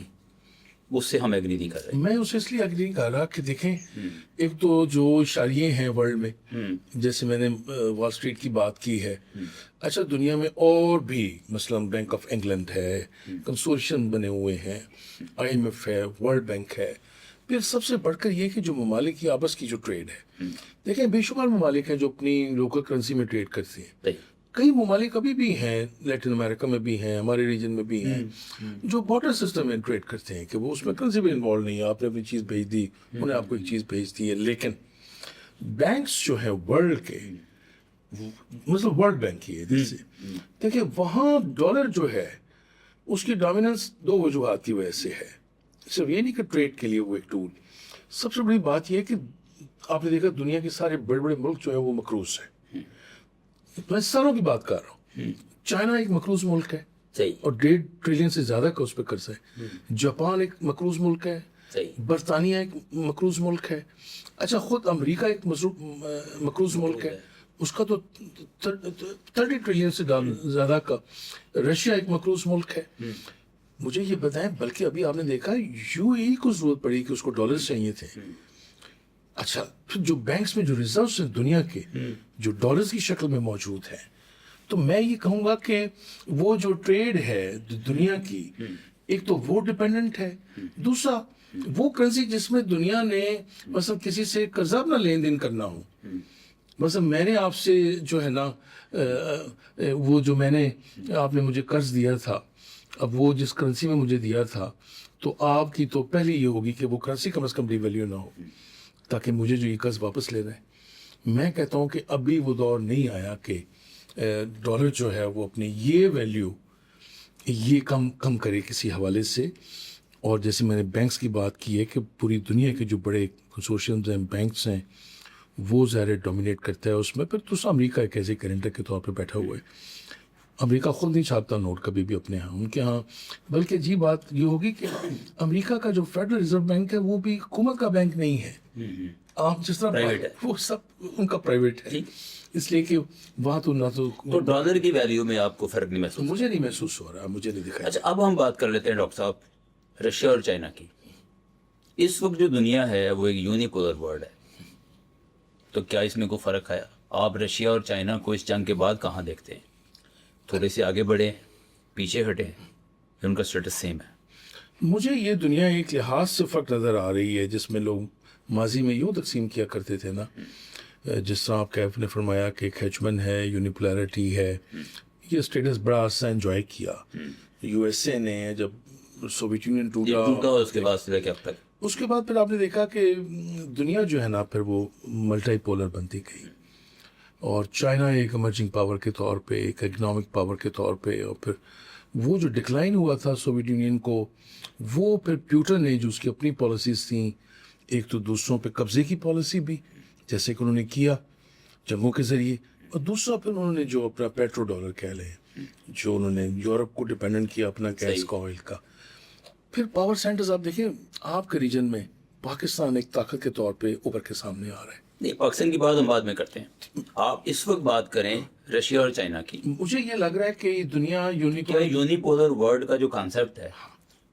اس سے ہم ایگری نہیں کر رہے. میں اسے اس لیے ایگری نہیں کر رہا کہ دیکھیں ایک تو جو شاریے ہیں ورلڈ میں، جیسے میں نے وال اسٹریٹ کی بات کی ہے، اچھا دنیا میں اور بھی مثلا بینک آف انگلینڈ ہے، کنسورشن بنے ہوئے ہیں، IMF ہے، ورلڈ بینک ہے. پھر سب سے بڑھ کر یہ کہ جو ممالک کی آپس کی جو ٹریڈ ہے، دیکھیں بے شمار ممالک ہیں جو اپنی لوکل کرنسی میں ٹریڈ کرتے ہیں. کئی ممالک ابھی بھی ہیں، لیٹن امریکہ میں بھی ہیں، ہمارے ریجن میں بھی ہیں، جو بارٹر سسٹم میں ٹریڈ کرتے ہیں کہ وہ اس میں کرنسی بھی انوالو نہیں ہے. آپ نے اپنی چیز بھیج دی، انہوں نے آپ کو ایک چیز بھیج دی ہے. لیکن بینکس جو ہیں ورلڈ کے، مطلب ورلڈ بینک کی ہے جیسے، دیکھیں وہاں ڈالر جو ہے اس کی ڈومیننس دو وجوہات کی وجہ سے ہے. صرف یہ نہیں کہ ٹریڈ کے لیے وہ ایک ٹول. سب سے بڑی بات یہ ہے کہ آپ نے دیکھا دنیا کے سارے بڑے بڑے ملک جو ہیں وہ مقروض ہیں. میں سالوں کی بات کر رہا ہوں. چائنا ایک مقروض ملک ہے صحیح اور 1.5 ٹریلین سے زیادہ کا اس پہ قرض ہے. جاپان ایک مقروض ملک ہے. صحیح برطانیہ ایک مقروض ملک ہے. اچھا خود امریکہ ایک مقروض ملک ہے, اس کا تو 30 ٹریلین سے زیادہ کا. رشیا ایک مقروض ملک ہے. مجھے یہ بتائیں, بلکہ ابھی آپ نے دیکھا یو اے کو ضرورت پڑی کہ اس کو ڈالرز چاہیے تھے. اچھا پھر جو بینکس میں جو ریزروز ہیں دنیا کے جو ڈالرز کی شکل میں موجود ہیں, تو میں یہ کہوں گا کہ وہ جو ٹریڈ ہے دنیا کی, ایک تو وہ ڈیپینڈنٹ ہے, دوسرا وہ کرنسی جس میں دنیا نے مثلا کسی سے قرضہ اپنا لین دین کرنا ہو. مثلا میں نے آپ سے جو ہے نا وہ جو میں نے آپ نے مجھے قرض دیا تھا, اب وہ جس کرنسی میں مجھے دیا تھا, تو آپ کی تو پہلے یہ ہوگی کہ وہ کرنسی کم از کم ڈی ویلیو نہ ہو تاکہ مجھے جو یہ قرض واپس لینا ہے. میں کہتا ہوں کہ ابھی وہ دور نہیں آیا کہ ڈالر جو ہے وہ اپنی یہ ویلیو یہ کم کرے کسی حوالے سے. اور جیسے میں نے بینکس کی بات کی ہے کہ پوری دنیا کے جو بڑے کنسورشیمز ہیں, بینکس ہیں, وہ ظاہر ڈومینیٹ کرتا ہے اس میں. پھر تو امریکہ ایک ایسے کرنٹر کے طور پہ بیٹھا ہوا ہے. امریکہ خود نہیں چھاپتا نوٹ کبھی بھی اپنے ہاں, ان کے ہاں. بلکہ جی بات یہ ہوگی کہ امریکہ کا جو فیڈرل ریزرو بینک ہے وہ بھی حکومت کا بینک نہیں ہے. آپ جس طرح وہ سب ان کا پرائیویٹ ہے, اس لیے کہ وہاں تو نہ تو ڈالر کی ویلیو میں آپ کو فرق نہیں محسوس؟ مجھے نہیں محسوس ہو رہا, مجھے نہیں دکھائی. اچھا اب ہم بات کر لیتے ہیں ڈاکٹر صاحب رشیا اور چائنا کی. اس وقت جو دنیا ہے وہ ایک یونیپولر ورلڈ ہے, تو کیا اس میں کوئی فرق ہے؟ آپ رشیا اور چائنا کو اس جنگ کے بعد کہاں دیکھتے ہیں؟ تھوڑے سے آگے بڑھے, پیچھے ہٹے, ان کا اسٹیٹس سیم ہے؟ مجھے یہ دنیا ایک لحاظ سے فرق نظر آ رہی ہے جس میں لوگ ماضی میں یوں تقسیم کیا کرتے تھے نا, جس طرح آپ کیف نے فرمایا کہ ایک ہیچمن ہے, یونیپولرٹی ہے. یہ اسٹیٹس بڑا عرصہ انجوائے کیا یو ایس اے نے. جب سوویت یونین ٹوٹا اس کے بعد سے لے کے اب تک, اس کے بعد پھر آپ نے دیکھا کہ دنیا جو ہے نا پھر وہ ملٹی پولر بنتی گئی, اور چائنا ایک ایمرجنگ پاور کے طور پہ, ایک اکنامک پاور کے طور پہ. اور پھر وہ جو ڈکلائن ہوا تھا سوویت یونین کو, وہ پھر پیوٹر نے جو اس کی اپنی پالیسیز تھیں, ایک تو دوسروں پہ قبضے کی پالیسی بھی جیسے کہ انہوں نے کیا جنگوں کے ذریعے, اور دوسرا پھر انہوں نے جو اپنا پیٹرو ڈالر کہہ لیں, جو انہوں نے یورپ کو ڈیپینڈنٹ کیا اپنا گیس کا, آئل کا. پھر پاور سینٹرز آپ دیکھیں آپ کے ریجن میں پاکستان ایک طاقت کے طور پہ اوپر کے سامنے آ رہا ہے. نہیں پاکستان کی بات ہم بعد میں کرتے ہیں, آپ اس وقت بات کریں رشیا اور چائنا کی. مجھے یہ لگ رہا ہے کہ دنیا یونیپولر ورلڈ کا جو کانسیپٹ ہے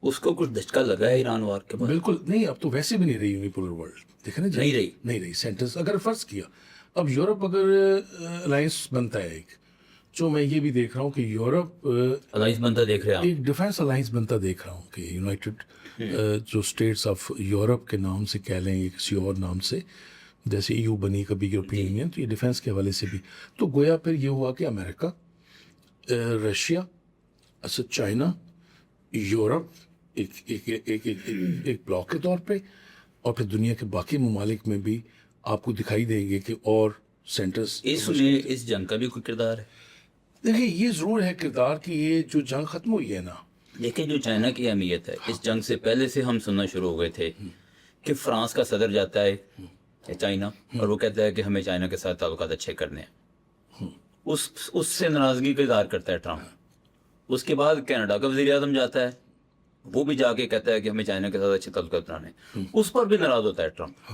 اس کو کچھ دھچکا لگا ہے ایران وار کے بعد؟ بالکل نہیں, اب تو ویسے بھی نہیں رہی یونیپولر ورلڈ, دیکھیں نا نہیں رہی سینٹرز. اگر فرض کیا اب یورپ اگر الائنس بنتا ہے ایک, جو میں یہ بھی دیکھ رہا ہوں کہ یورپ الائنس بنتا دیکھ رہے ہیں, ایک ڈیفینس الائنس بنتا دیکھ رہا ہوں کہ یونائٹڈ جو اسٹیٹس آف یورپ کے نام سے کہہ لیں یا کسی اور نام سے, جیسے EU بنی کبھی یورپین یونین, تو یہ ڈیفینس کے حوالے سے بھی. تو گویا پھر یہ ہوا کہ امریکہ, رشیا, اچھا چائنا, یورپ ایک بلاک کے طور پہ, اور پھر دنیا کے باقی ممالک میں بھی آپ کو دکھائی دیں گے کہ اور سینٹرز. اس میں اس جنگ کا بھی کوئی کردار ہے؟ دیکھیں یہ ضرور ہے کردار کہ یہ جو جنگ ختم ہوئی ہے نا, دیکھیں جو چائنا کی اہمیت ہے, اس جنگ سے پہلے سے ہم سننا شروع ہو گئے تھے کہ فرانس کا صدر جاتا ہے چائنا اور وہ کہتا ہے کہ ہمیں چائنا کے ساتھ تعلقات اچھے کرنے ہیں, اس سے ناراضگی کا اظہار کرتا ہے ٹرمپ. اس کے بعد کینیڈا کا وزیر اعظم جاتا ہے, وہ بھی جا کے کہتا ہے کہ ہمیں چائنا کے ساتھ اچھے تعلقات بنانے ہیں, اس پر بھی ناراض ہوتا ہے ٹرمپ.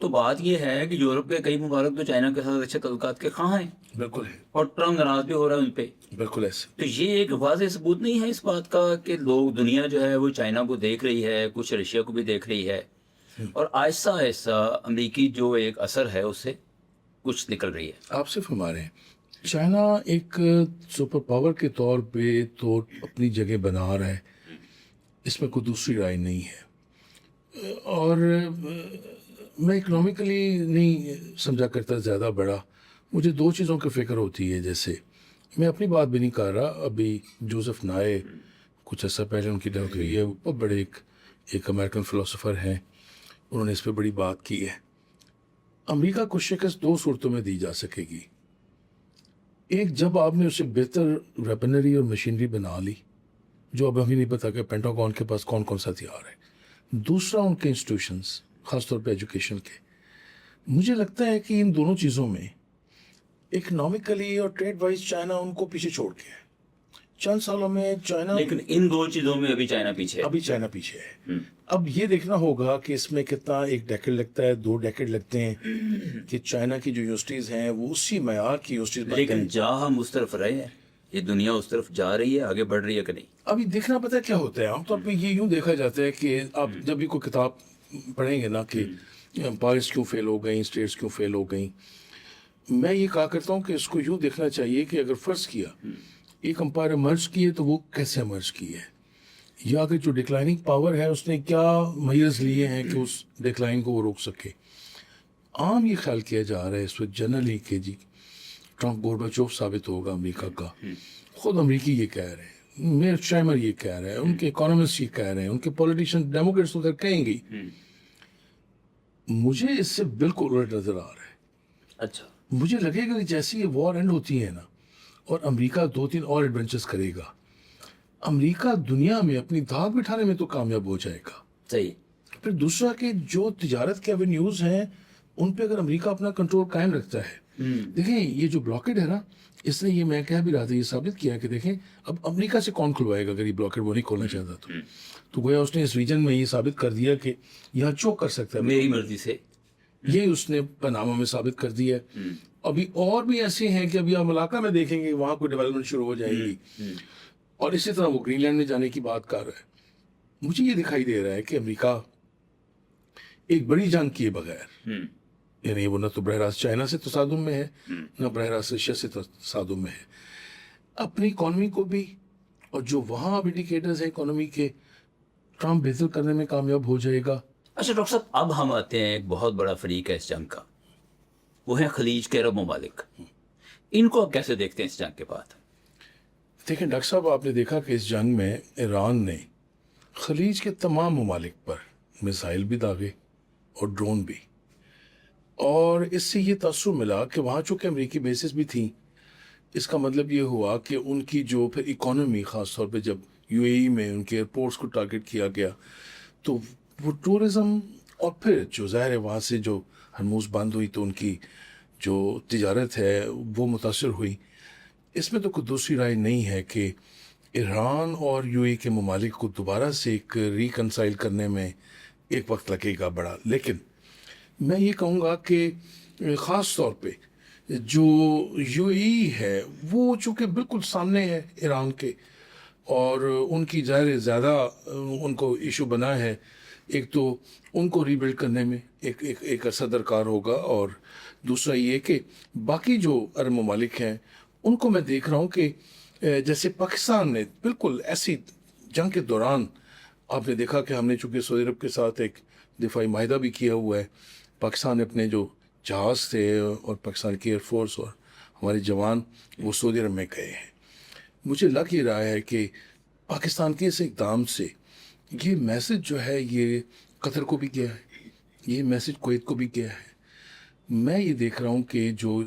تو بات یہ ہے کہ یورپ کے کئی ممالک تو چائنا کے ساتھ اچھے تعلقات کے خواہاں ہیں, بالکل ہے, اور ٹرمپ ناراض بھی ہو رہا ہے ان پہ. بالکل ایسے. تو یہ ایک واضح ثبوت نہیں ہے اس بات کا کہ لوگ دنیا جو ہے وہ چائنا کو دیکھ رہی ہے, کچھ رشیا کو بھی دیکھ رہی ہے, اور آہستہ آہستہ امریکی جو ایک اثر ہے اس سے کچھ نکل رہی ہے. آپ سے فرما رہے ہیں چائنا ایک سپر پاور کے طور پہ تو اپنی جگہ بنا رہا ہے, اس میں کوئی دوسری رائے نہیں ہے. اور میں اکنامکلی نہیں سمجھا کرتا زیادہ بڑا, مجھے دو چیزوں کی فکر ہوتی ہے. جیسے میں اپنی بات بھی نہیں کر رہا, ابھی جوزف نائے کچھ عرصہ پہلے ان کی ڈیتھ ہوئی ہے, بہت بڑے ایک امریکن فلسفر ہیں, انہوں نے اس پہ بڑی بات کی ہے. امریکہ کو شکست دو صورتوں میں دی جا سکے گی. ایک جب آپ نے اسے بہتر ویپنری اور مشینری بنا لی, جو اب ہمیں نہیں پتا کہ پینٹاگون کے پاس کون کون سا ہتھیار ہے. دوسرا ان کے انسٹیٹیوشنز, خاص طور پہ ایجوکیشن کے. مجھے لگتا ہے کہ ان دونوں چیزوں میں اکنامکلی اور ٹریڈ وائز چائنا ان کو پیچھے چھوڑ کے ہے. چند سالوں میں چائنا, لیکن ان دو چیزوں میں ابھی چائنا پیچھے ہے. ابھی چائنا پیچھے ہے. اب یہ دیکھنا ہوگا کہ اس میں کتنا ایک ڈیکیڈ لگتا ہے, 2 ڈیکیڈ لگتے ہیں کہ چائنا کی جو یونیورسٹیز ہیں وہ اسی معیار کی یونیورسٹیز بنتے لیکن ہیں. جا ہم اس طرف رہے ہیں, یہ دنیا اس طرف جا رہی ہے, آگے بڑھ رہی ہے کہ نہیں؟ ابھی دیکھنا پتہ ہے کیا ہوتا ہے. عام طور پہ یہ یوں دیکھا جاتا ہے کہ آپ جب بھی کوئی کتاب پڑھیں گے نا کہ امپائرس کیوں فیل ہو گئیں, اسٹیٹس کیوں فیل ہو گئیں, میں یہ کہا کرتا ہوں کہ اس کو یوں دیکھنا چاہیے کہ اگر فرض کیا ایک امپائر مرج کی ہے تو وہ کیسے مرج کی ہے, یا کہ جو ڈکلائننگ پاور ہے اس نے کیا میئرز لیے ہیں کہ اس ڈکلائن کو وہ روک سکے. عام یہ خیال کیا جا رہا ہے اس وقت جنرلی کہ جی ٹرمپ گورباچوف ثابت ہوگا امریکہ کا. خود امریکی یہ کہہ رہے ہیں, میئر شائمر یہ کہہ رہے ہیں, ان کے اکانومسٹ یہ کہہ رہے ہیں, ان کے پولیٹیشین ڈیموکریٹس ادھر کہیں گے. مجھے اس سے بالکل الٹ نظر آ رہا ہے. اچھا, مجھے لگے گا کہ جیسے یہ وار اینڈ ہوتی ہے نا اور امریکہ 2-3 اور ایڈونچرز کرے گا, امریکہ دنیا میں اپنی دھاک بٹھانے میں تو کامیاب ہو جائے گا. صحیح. پھر دوسرا کہ جو تجارت کے ایونیوز ہیں ان پہ اگر امریکہ اپنا کنٹرول قائم رکھتا ہے, دیکھیں یہ جو بلاکڈ ہے نا, اس نے یہ میں کہہ بھی رہا تھا, یہ ثابت کیا کہ دیکھیں اب امریکہ سے کون کھلوائے گا اگر یہ بلاکڈ وہ نہیں کھولنا چاہتا تو گویا اس نے اس ریجن میں یہ ثابت کر دیا کہ یہاں چوک کر سکتا ہے میری مرضی سے. یہ اس نے پاناما میں ثابت کر دیا ہے. ابھی اور بھی ایسے ہیں کہ ابھی آپ ملاقہ میں دیکھیں گے وہاں کوئی ڈیولپمنٹ شروع ہو جائے گی, اور اسی طرح وہ گرین لینڈ میں جانے کی بات کر رہا ہے. مجھے یہ دکھائی دے رہا ہے کہ امریکہ ایک بڑی جنگ کیے بغیر, یعنی وہ نہ تو براہ راست چائنا سے تصادم میں ہے نہ براہ راست رشیا سے تصادم میں ہے, اپنی اکانومی کو بھی اور جو وہاں اب انڈیکیٹرز ہیں اکانومی کے, ٹرمپ بہتر کرنے میں کامیاب ہو جائے گا. اچھا ڈاکٹر صاحب, اب ہم آتے ہیں ایک بہت بڑا فریق ہے اس جنگ کا, وہ ہیں خلیج کے عرب ممالک. ان کو آپ کیسے دیکھتے ہیں اس جنگ کے بعد؟ دیکھیں ڈاکٹر صاحب, آپ نے دیکھا کہ اس جنگ میں ایران نے خلیج کے تمام ممالک پر میزائل بھی داغے اور ڈرون بھی, اور اس سے یہ تاثر ملا کہ وہاں چونکہ امریکی بیسز بھی تھیں, اس کا مطلب یہ ہوا کہ ان کی جو پھر اکانومی, خاص طور پہ جب یو اے ای میں ان کے ایئرپورٹس کو ٹارگٹ کیا گیا تو وہ ٹورزم, اور پھر جو ظاہر ہے وہاں سے جو ہرموز بند ہوئی تو ان کی جو تجارت ہے وہ متاثر ہوئی. اس میں تو کوئی دوسری رائے نہیں ہے کہ ایران اور یو اے کے ممالک کو دوبارہ سے ایک ریکنسائل کرنے میں ایک وقت لگے گا بڑا. لیکن میں یہ کہوں گا کہ خاص طور پہ جو یو اے ای ہے وہ چونکہ بالکل سامنے ہے ایران کے, اور ان کی ظاہر زیادہ ان کو ایشو بنا ہے. ایک تو ان کو ری بلڈ کرنے میں ایک عرصہ درکار ہوگا, اور دوسرا یہ کہ باقی جو عرب ممالک ہیں ان کو میں دیکھ رہا ہوں کہ جیسے پاکستان نے بالکل ایسی جنگ کے دوران آپ نے دیکھا کہ ہم نے چونکہ سعودی عرب کے ساتھ ایک دفاعی معاہدہ بھی کیا ہوا ہے, پاکستان نے اپنے جو جہاز تھے اور پاکستان کی ایئر فورس اور ہمارے جوان وہ سعودی عرب میں گئے ہیں. مجھے لگ یہ رہا ہے کہ پاکستان کے اس اقدام سے یہ میسج جو ہے یہ قطر کو بھی گیا ہے, یہ میسج کویت کو بھی گیا ہے. میں یہ دیکھ رہا ہوں کہ جو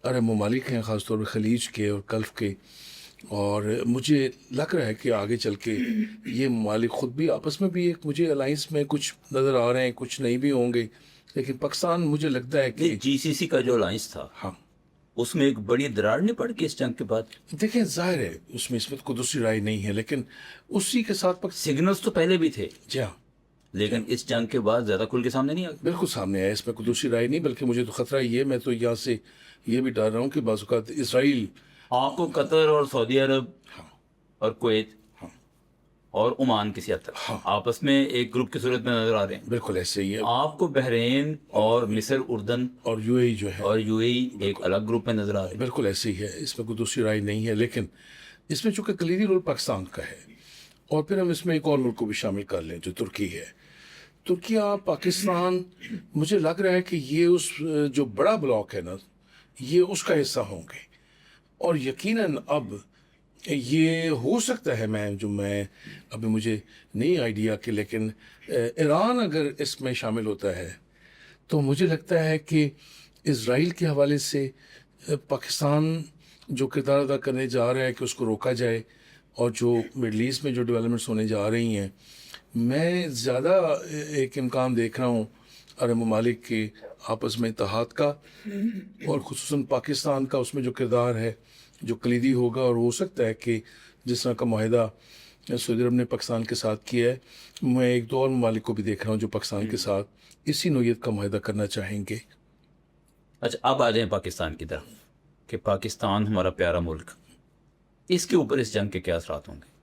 عرب ممالک ہیں خاص طور پہ خلیج کے اور گلف کے, اور مجھے لگ رہا ہے کہ آگے چل کے یہ ممالک خود بھی آپس میں بھی ایک مجھے الائنس میں کچھ نظر آ رہے ہیں, کچھ نہیں بھی ہوں گے, لیکن پاکستان مجھے لگتا ہے کہ جی سی سی کا جو الائنس تھا ہاں اس میں ایک بڑی دراڑ نہیں پڑ گئی اس جنگ کے بعد؟ دیکھیں ظاہر ہے اس میں کوئی دوسری رائے نہیں ہے, لیکن اسی کے ساتھ سگنلز تو پہلے بھی تھے, جی ہاں, لیکن اس جنگ کے بعد زیادہ کھل کے سامنے نہیں آ گئے. بالکل سامنے آیا, اس میں کوئی دوسری رائے نہیں, بلکہ مجھے تو خطرہ یہ, میں تو یہاں سے یہ بھی ڈر رہا ہوں کہ بعض اوقات اسرائیل, آپ کو قطر اور سعودی عرب ہاں اور کویت ہاں اور عمان کسی حد تک ہاں. آپس میں ایک گروپ کی صورت میں نظر آ رہے ہیں. بالکل ایسے ہی ہے, آپ کو بحرین اور مصر, اردن اور یو اے ای جو ہے اور یو اے ای ایک الگ گروپ میں نظر آ رہے ہیں. بالکل ایسے ہی ہے, اس میں کوئی دوسری رائے نہیں ہے. لیکن اس میں چونکہ کلیدی رول پاکستان کا ہے, اور پھر ہم اس میں ایک اور ملک کو بھی شامل کر لیں جو ترکی ہے. ترکیہ, پاکستان, مجھے لگ رہا ہے کہ یہ اس جو بڑا بلاک ہے نا یہ اس کا حصہ ہوں گے, اور یقیناً اب یہ ہو سکتا ہے, میں ابھی مجھے نہیں آئیڈیا کہ, لیکن ایران اگر اس میں شامل ہوتا ہے تو مجھے لگتا ہے کہ اسرائیل کے حوالے سے پاکستان جو کردار ادا کرنے جا رہا ہے کہ اس کو روکا جائے, اور جو مڈل ایسٹ میں جو ڈیولپمنٹس ہونے جا رہی ہیں, میں زیادہ ایک امکان دیکھ رہا ہوں عرب ممالک کے آپس میں اتحاد کا اور خصوصاً پاکستان کا اس میں جو کردار ہے جو کلیدی ہوگا، اور ہو سکتا ہے کہ جس طرح کا معاہدہ سعودی عرب نے پاکستان کے ساتھ کیا ہے، میں ایک دو اور ممالک کو بھی دیکھ رہا ہوں جو پاکستان کے ساتھ اسی نوعیت کا معاہدہ کرنا چاہیں گے۔ اچھا، اب آ جائیں پاکستان کی طرف کہ پاکستان ہمارا پیارا ملک، اس کے اوپر اس جنگ کے کیا اثرات ہوں گے؟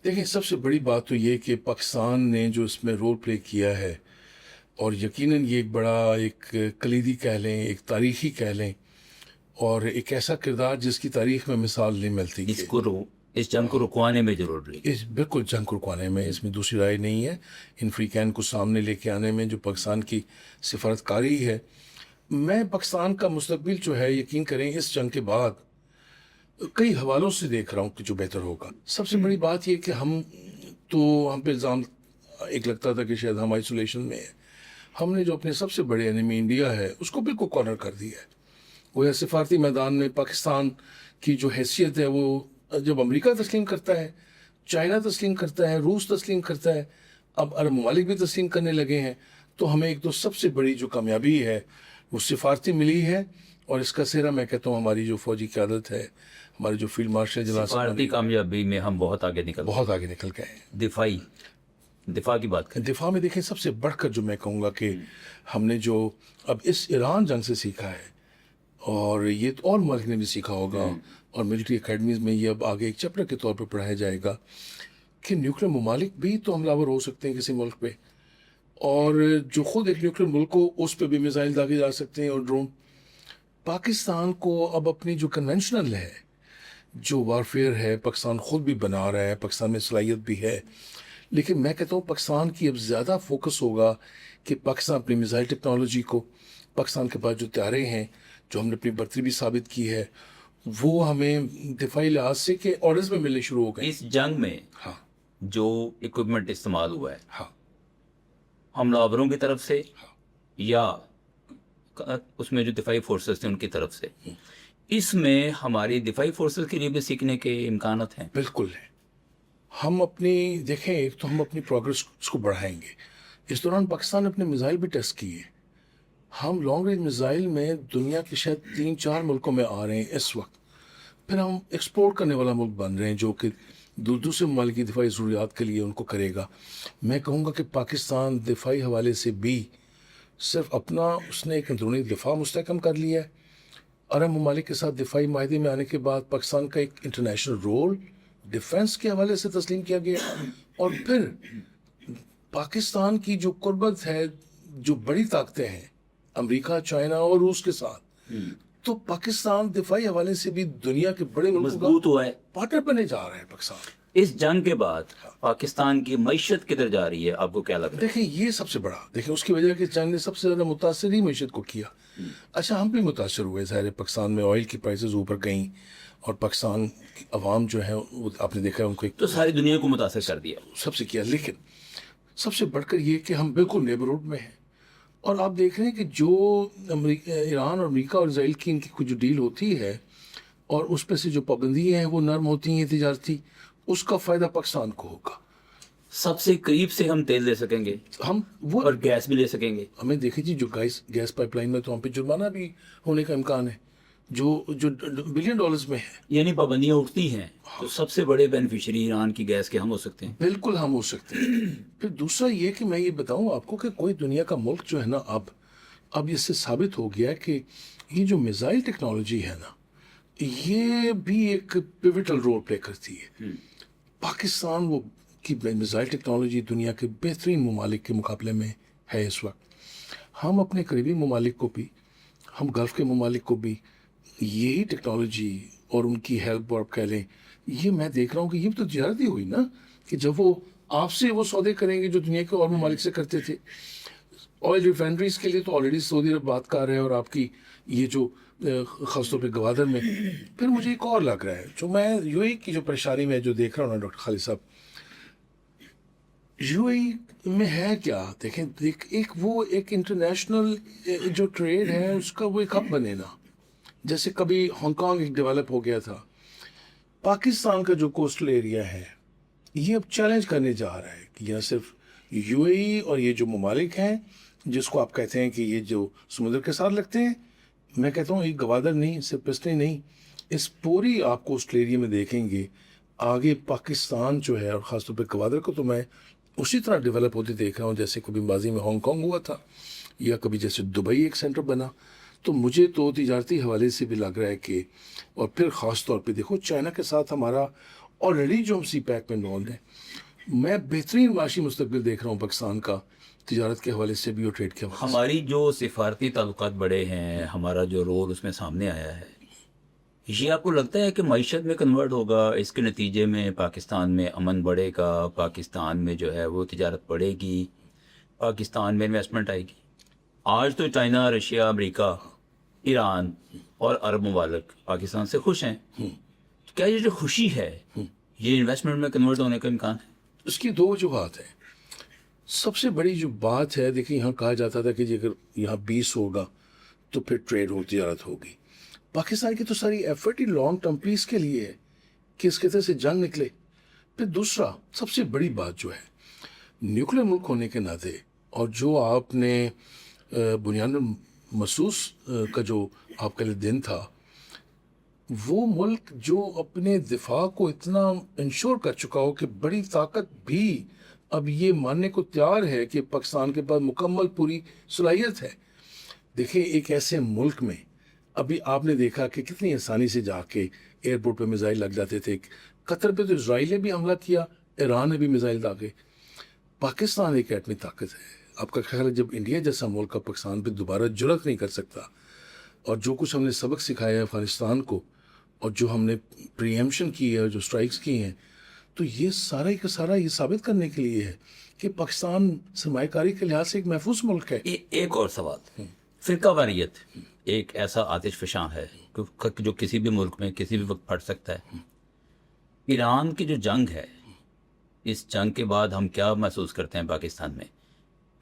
دیکھیں، سب سے بڑی بات تو یہ کہ پاکستان نے جو اس میں رول پلے کیا ہے، اور یقیناً یہ ایک بڑا ایک کلیدی کہہ لیں، ایک تاریخی کہہ لیں، اور ایک ایسا کردار جس کی تاریخ میں مثال نہیں ملتی کہ اس جنگ کو رکوانے میں ضرور رہی۔ اس بالکل جنگ کو رکوانے میں اس میں دوسری رائے نہیں ہے۔ ان فریقین کو سامنے لے کے آنے میں جو پاکستان کی سفارتکاری ہے، میں پاکستان کا مستقبل جو ہے، یقین کریں اس جنگ کے بعد کئی حوالوں سے دیکھ رہا ہوں کہ جو بہتر ہوگا۔ سب سے بڑی بات یہ کہ ہم پہ الزام ایک لگتا تھا کہ شاید ہم آئسولیشن میں ہیں۔ ہم نے جو اپنے سب سے بڑے انیمی انڈیا ہے اس کو بالکل کارنر کر دیا ہے۔ وہ سفارتی میدان میں پاکستان کی جو حیثیت ہے، وہ جب امریکہ تسلیم کرتا ہے، چائنا تسلیم کرتا ہے، روس تسلیم کرتا ہے، اب عرب ممالک بھی تسلیم کرنے لگے ہیں، تو ہمیں ایک تو سب سے بڑی جو کامیابی ہے وہ سفارتی ملی ہے۔ اور اس کا سہرا میں کہتا ہوں ہماری جو فوجی قیادت ہے، ہمارے جو فیلڈ مارشل جناب سفارتی کامیابی میں ہم بہت آگے نکل گئے ہیں۔ دفاع کی بات کریں، دفاع میں دیکھیں، سب سے بڑھ کر جو میں کہوں گا کہ ہم نے جو اب اس ایران جنگ سے سیکھا ہے، اور یہ تو اور ملک نے بھی سیکھا ہوگا، اور ملٹری اکیڈمیز میں یہ اب آگے ایک چیپٹر کے طور پر پڑھایا جائے گا کہ نیوکلیر ممالک بھی تو حملہ آور ہو سکتے ہیں کسی ملک پہ، اور جو خود ایک نیوکلیر ملک ہو اس پہ بھی میزائل داغے جا سکتے ہیں اور ڈرون۔ پاکستان کو اب اپنی جو کنونشنل ہے، جو وارفیئر ہے، پاکستان خود بھی بنا رہا ہے، پاکستان میں صلاحیت بھی ہے، لیکن میں کہتا ہوں پاکستان کی اب زیادہ فوکس ہوگا کہ پاکستان اپنی میزائل ٹیکنالوجی کو، پاکستان کے پاس جو طیارے ہیں، جو ہم نے اپنی برتری بھی ثابت کی ہے، وہ ہمیں دفاعی لحاظ سے کہ آرڈرز میں ملنے شروع ہو گئے۔ اس جنگ میں ہاں جو اکوپمنٹ استعمال ہوا ہے ہاں حملہ آوروں کی طرف سے یا اس میں جو دفاعی فورسز تھے ان کی طرف سے، اس میں ہماری دفاعی فورسز کے لیے بھی سیکھنے کے امکانات ہیں؟ بالکل ہے۔ ہم اپنی دیکھیں، ایک تو ہم اپنی پروگرس کو بڑھائیں گے۔ اس دوران پاکستان نے اپنے میزائل بھی ٹیسٹ کیے۔ ہم لانگ رینج میزائل میں دنیا کے شاید 3-4 ملکوں میں آ رہے ہیں اس وقت۔ پھر ہم ایکسپورٹ کرنے والا ملک بن رہے ہیں جو کہ دوسرے ممالک کی دفاعی ضروریات کے لیے ان کو کرے گا۔ میں کہوں گا کہ پاکستان دفاعی حوالے سے بھی صرف اپنا اس نے ایک اندرونی دفاع مستحکم کر لیا ہے۔ عرب ممالک کے ساتھ دفاعی معاہدے میں آنے کے بعد پاکستان کا ایک انٹرنیشنل رول ڈیفنس کے حوالے سے تسلیم کیا گیا، اور پھر پاکستان کی جو قربت ہے، جو بڑی طاقتیں ہیں امریکہ، چائنا اور روس کے ساتھ، تو پاکستان دفاعی حوالے سے بھی دنیا کے بڑے ملکوں مضبوط ہوا ہے۔ کا پارٹنر بنے جا رہا ہے پاکستان۔ اس جنگ کے بعد پاکستان کی معیشت کدھر جا رہی ہے، آپ کو کیا لگتا ہے؟ دیکھیں، یہ سب سے بڑا، دیکھیں اس کی وجہ کہ جنگ نے سب سے زیادہ متاثر ہی معیشت کو کیا۔ اچھا، ہم بھی متاثر ہوئے، ظاہر ہے پاکستان میں آئل کی پرائسز اوپر گئیں، اور پاکستان کی عوام جو ہے وہ آپ نے دیکھا ان کو تو ساری دنیا کو متاثر کر دیا۔ سب سے کیا، لیکن سب سے بڑھ کر یہ کہ ہم بالکل نیبرہڈ میں ہیں، اور آپ دیکھ رہے ہیں کہ جو ایران اور امریکہ اور اسرائیل کی ان کی کچھ جو ڈیل ہوتی ہے، اور اس پہ سے جو پابندیاں ہیں وہ نرم ہوتی ہیں تجارتی، اس کا فائدہ پاکستان کو ہوگا۔ سب سے قریب سے ہم تیل لے سکیں گے ہم وہ اور گیس بھی لے سکیں گے۔ ہمیں دیکھیں جی، جو گیس پائپ لائن میں تو ہم پہ جرمانہ بھی ہونے کا امکان ہے، جو بلین ڈالرز میں ہے۔ یعنی پابندیاں اٹھتی ہیں تو سب سے بڑے بینیفیشری ایران کی گیس کے ہم ہو سکتے ہیں۔ بالکل ہم ہو سکتے ہیں۔ پھر دوسرا یہ کہ میں یہ بتاؤں آپ کو کہ کوئی دنیا کا ملک جو ہے نا، اب اس سے ثابت ہو گیا کہ یہ جو میزائل ٹیکنالوجی ہے نا، یہ بھی ایک پیوٹل رول پلے کرتی ہے۔ پاکستان وہ کی میزائل ٹیکنالوجی دنیا کے بہترین ممالک کے مقابلے میں ہے اس وقت۔ ہم اپنے قریبی ممالک کو بھی، ہم گلف کے ممالک کو بھی یہی ٹیکنالوجی اور ان کی ہیلپ، اور کہہ لیں یہ میں دیکھ رہا ہوں کہ یہ تو تجارت ہی ہوئی نا، کہ جب وہ آپ سے وہ سودے کریں گے جو دنیا کے اور ممالک سے کرتے تھے۔ آئل ریفائنریز کے لیے تو آلریڈی سعودی عرب بات کر رہے ہیں، اور آپ کی یہ جو خاص طور پہ گوادر میں۔ پھر مجھے ایک اور لگ رہا ہے جو میں یو اے کی جو پریشانی میں جو دیکھ رہا ہوں نا ڈاکٹر خالد صاحب، یو اے میں ہے کیا، دیکھیں ایک انٹرنیشنل جو ٹریڈ ہے اس کا وہ ایک ہب بنے نا، جیسے کبھی ہانگ کانگ ایک ڈیولپ ہو گیا تھا۔ پاکستان کا جو کوسٹل ایریا ہے یہ اب چیلنج کرنے جا رہا ہے کہ یہاں صرف یو اے ای اور یہ جو ممالک ہیں جس کو آپ کہتے ہیں کہ یہ جو سمندر کے ساتھ لگتے ہیں، میں کہتا ہوں ایک گوادر نہیں، صرف پسٹے نہیں، اس پوری آپ کو آسٹریلیا میں دیکھیں گے آگے پاکستان جو ہے، اور خاص طور پہ گوادر کو تو میں اسی طرح ڈیولپ ہوتے دیکھ رہا ہوں جیسے کبھی ماضی میں ہانگ کانگ ہوا تھا، یا کبھی جیسے دبئی ایک سینٹر بنا. تو مجھے تو تجارتی حوالے سے بھی لگ رہا ہے کہ، اور پھر خاص طور پہ دیکھو چائنا کے ساتھ ہمارا آلریڈی جو ہم سی پیک میں انوالوڈ ہیں، میں بہترین معاشی مستقبل دیکھ رہا ہوں پاکستان کا، تجارت کے حوالے سے بھی اور ٹریڈ کے حوالے سے. ہماری جو سفارتی تعلقات بڑے ہیں، ہمارا جو رول اس میں سامنے آیا ہے، یہ آپ کو لگتا ہے کہ معیشت میں کنورٹ ہوگا؟ اس کے نتیجے میں پاکستان میں امن بڑھے گا، پاکستان میں جو ہے وہ تجارت بڑھے گی، پاکستان میں انویسٹمنٹ آئے گی؟ آج تو چائنا، رشیا، امریکہ، ایران اور عرب ممالک پاکستان سے خوش ہیں. کیا یہ جو خوشی ہے یہ انویسٹمنٹ میں کنورٹ ہونے کا امکان ہے؟ اس کی دو وجوہات ہیں. سب سے بڑی جو بات ہے، دیکھیں یہاں کہا جاتا تھا کہ جی اگر یہاں 20 ہوگا تو پھر ٹریڈ ہو، تجارت ہوگی. پاکستان کی تو ساری ایفرٹ ہی لانگ ٹرم پیس کے لیے ہے کہ اس خطے سے جنگ نکلے. پھر دوسرا سب سے بڑی بات جو ہے، نیوکلیر ملک ہونے کے ناطے، اور جو آپ نے بنیاد محسوس کا جو آپ کا دن تھا، وہ ملک جو اپنے دفاع کو اتنا انشور کر چکا ہو کہ بڑی طاقت بھی اب یہ ماننے کو تیار ہے کہ پاکستان کے پاس مکمل پوری صلاحیت ہے. دیکھیں ایک ایسے ملک میں ابھی آپ نے دیکھا کہ کتنی آسانی سے جا کے ایئرپورٹ پہ میزائل لگ جاتے تھے. قطر پہ تو اسرائیل نے بھی حملہ کیا، ایران نے بھی میزائل داغے. پاکستان ایک ایٹمی طاقت ہے. آپ کا خیال ہے جب انڈیا جیسا ملک کا پاکستان پہ دوبارہ جرأت نہیں کر سکتا، اور جو کچھ ہم نے سبق سکھایا ہے افغانستان کو، اور جو ہم نے پری ایمپشن کی ہے اور جو اسٹرائکس کی ہیں، تو یہ سارا ہی کا سارا یہ ثابت کرنے کے لیے ہے کہ پاکستان سرمایہ کاری کے لحاظ سے ایک محفوظ ملک ہے. ایک اور سوال، فرقہ واریت ایک ایسا آتش فشاں ہے جو کسی بھی ملک میں کسی بھی وقت پھٹ سکتا ہے. ایران کی جو جنگ ہے، اس جنگ کے بعد ہم کیا محسوس کرتے ہیں پاکستان میں؟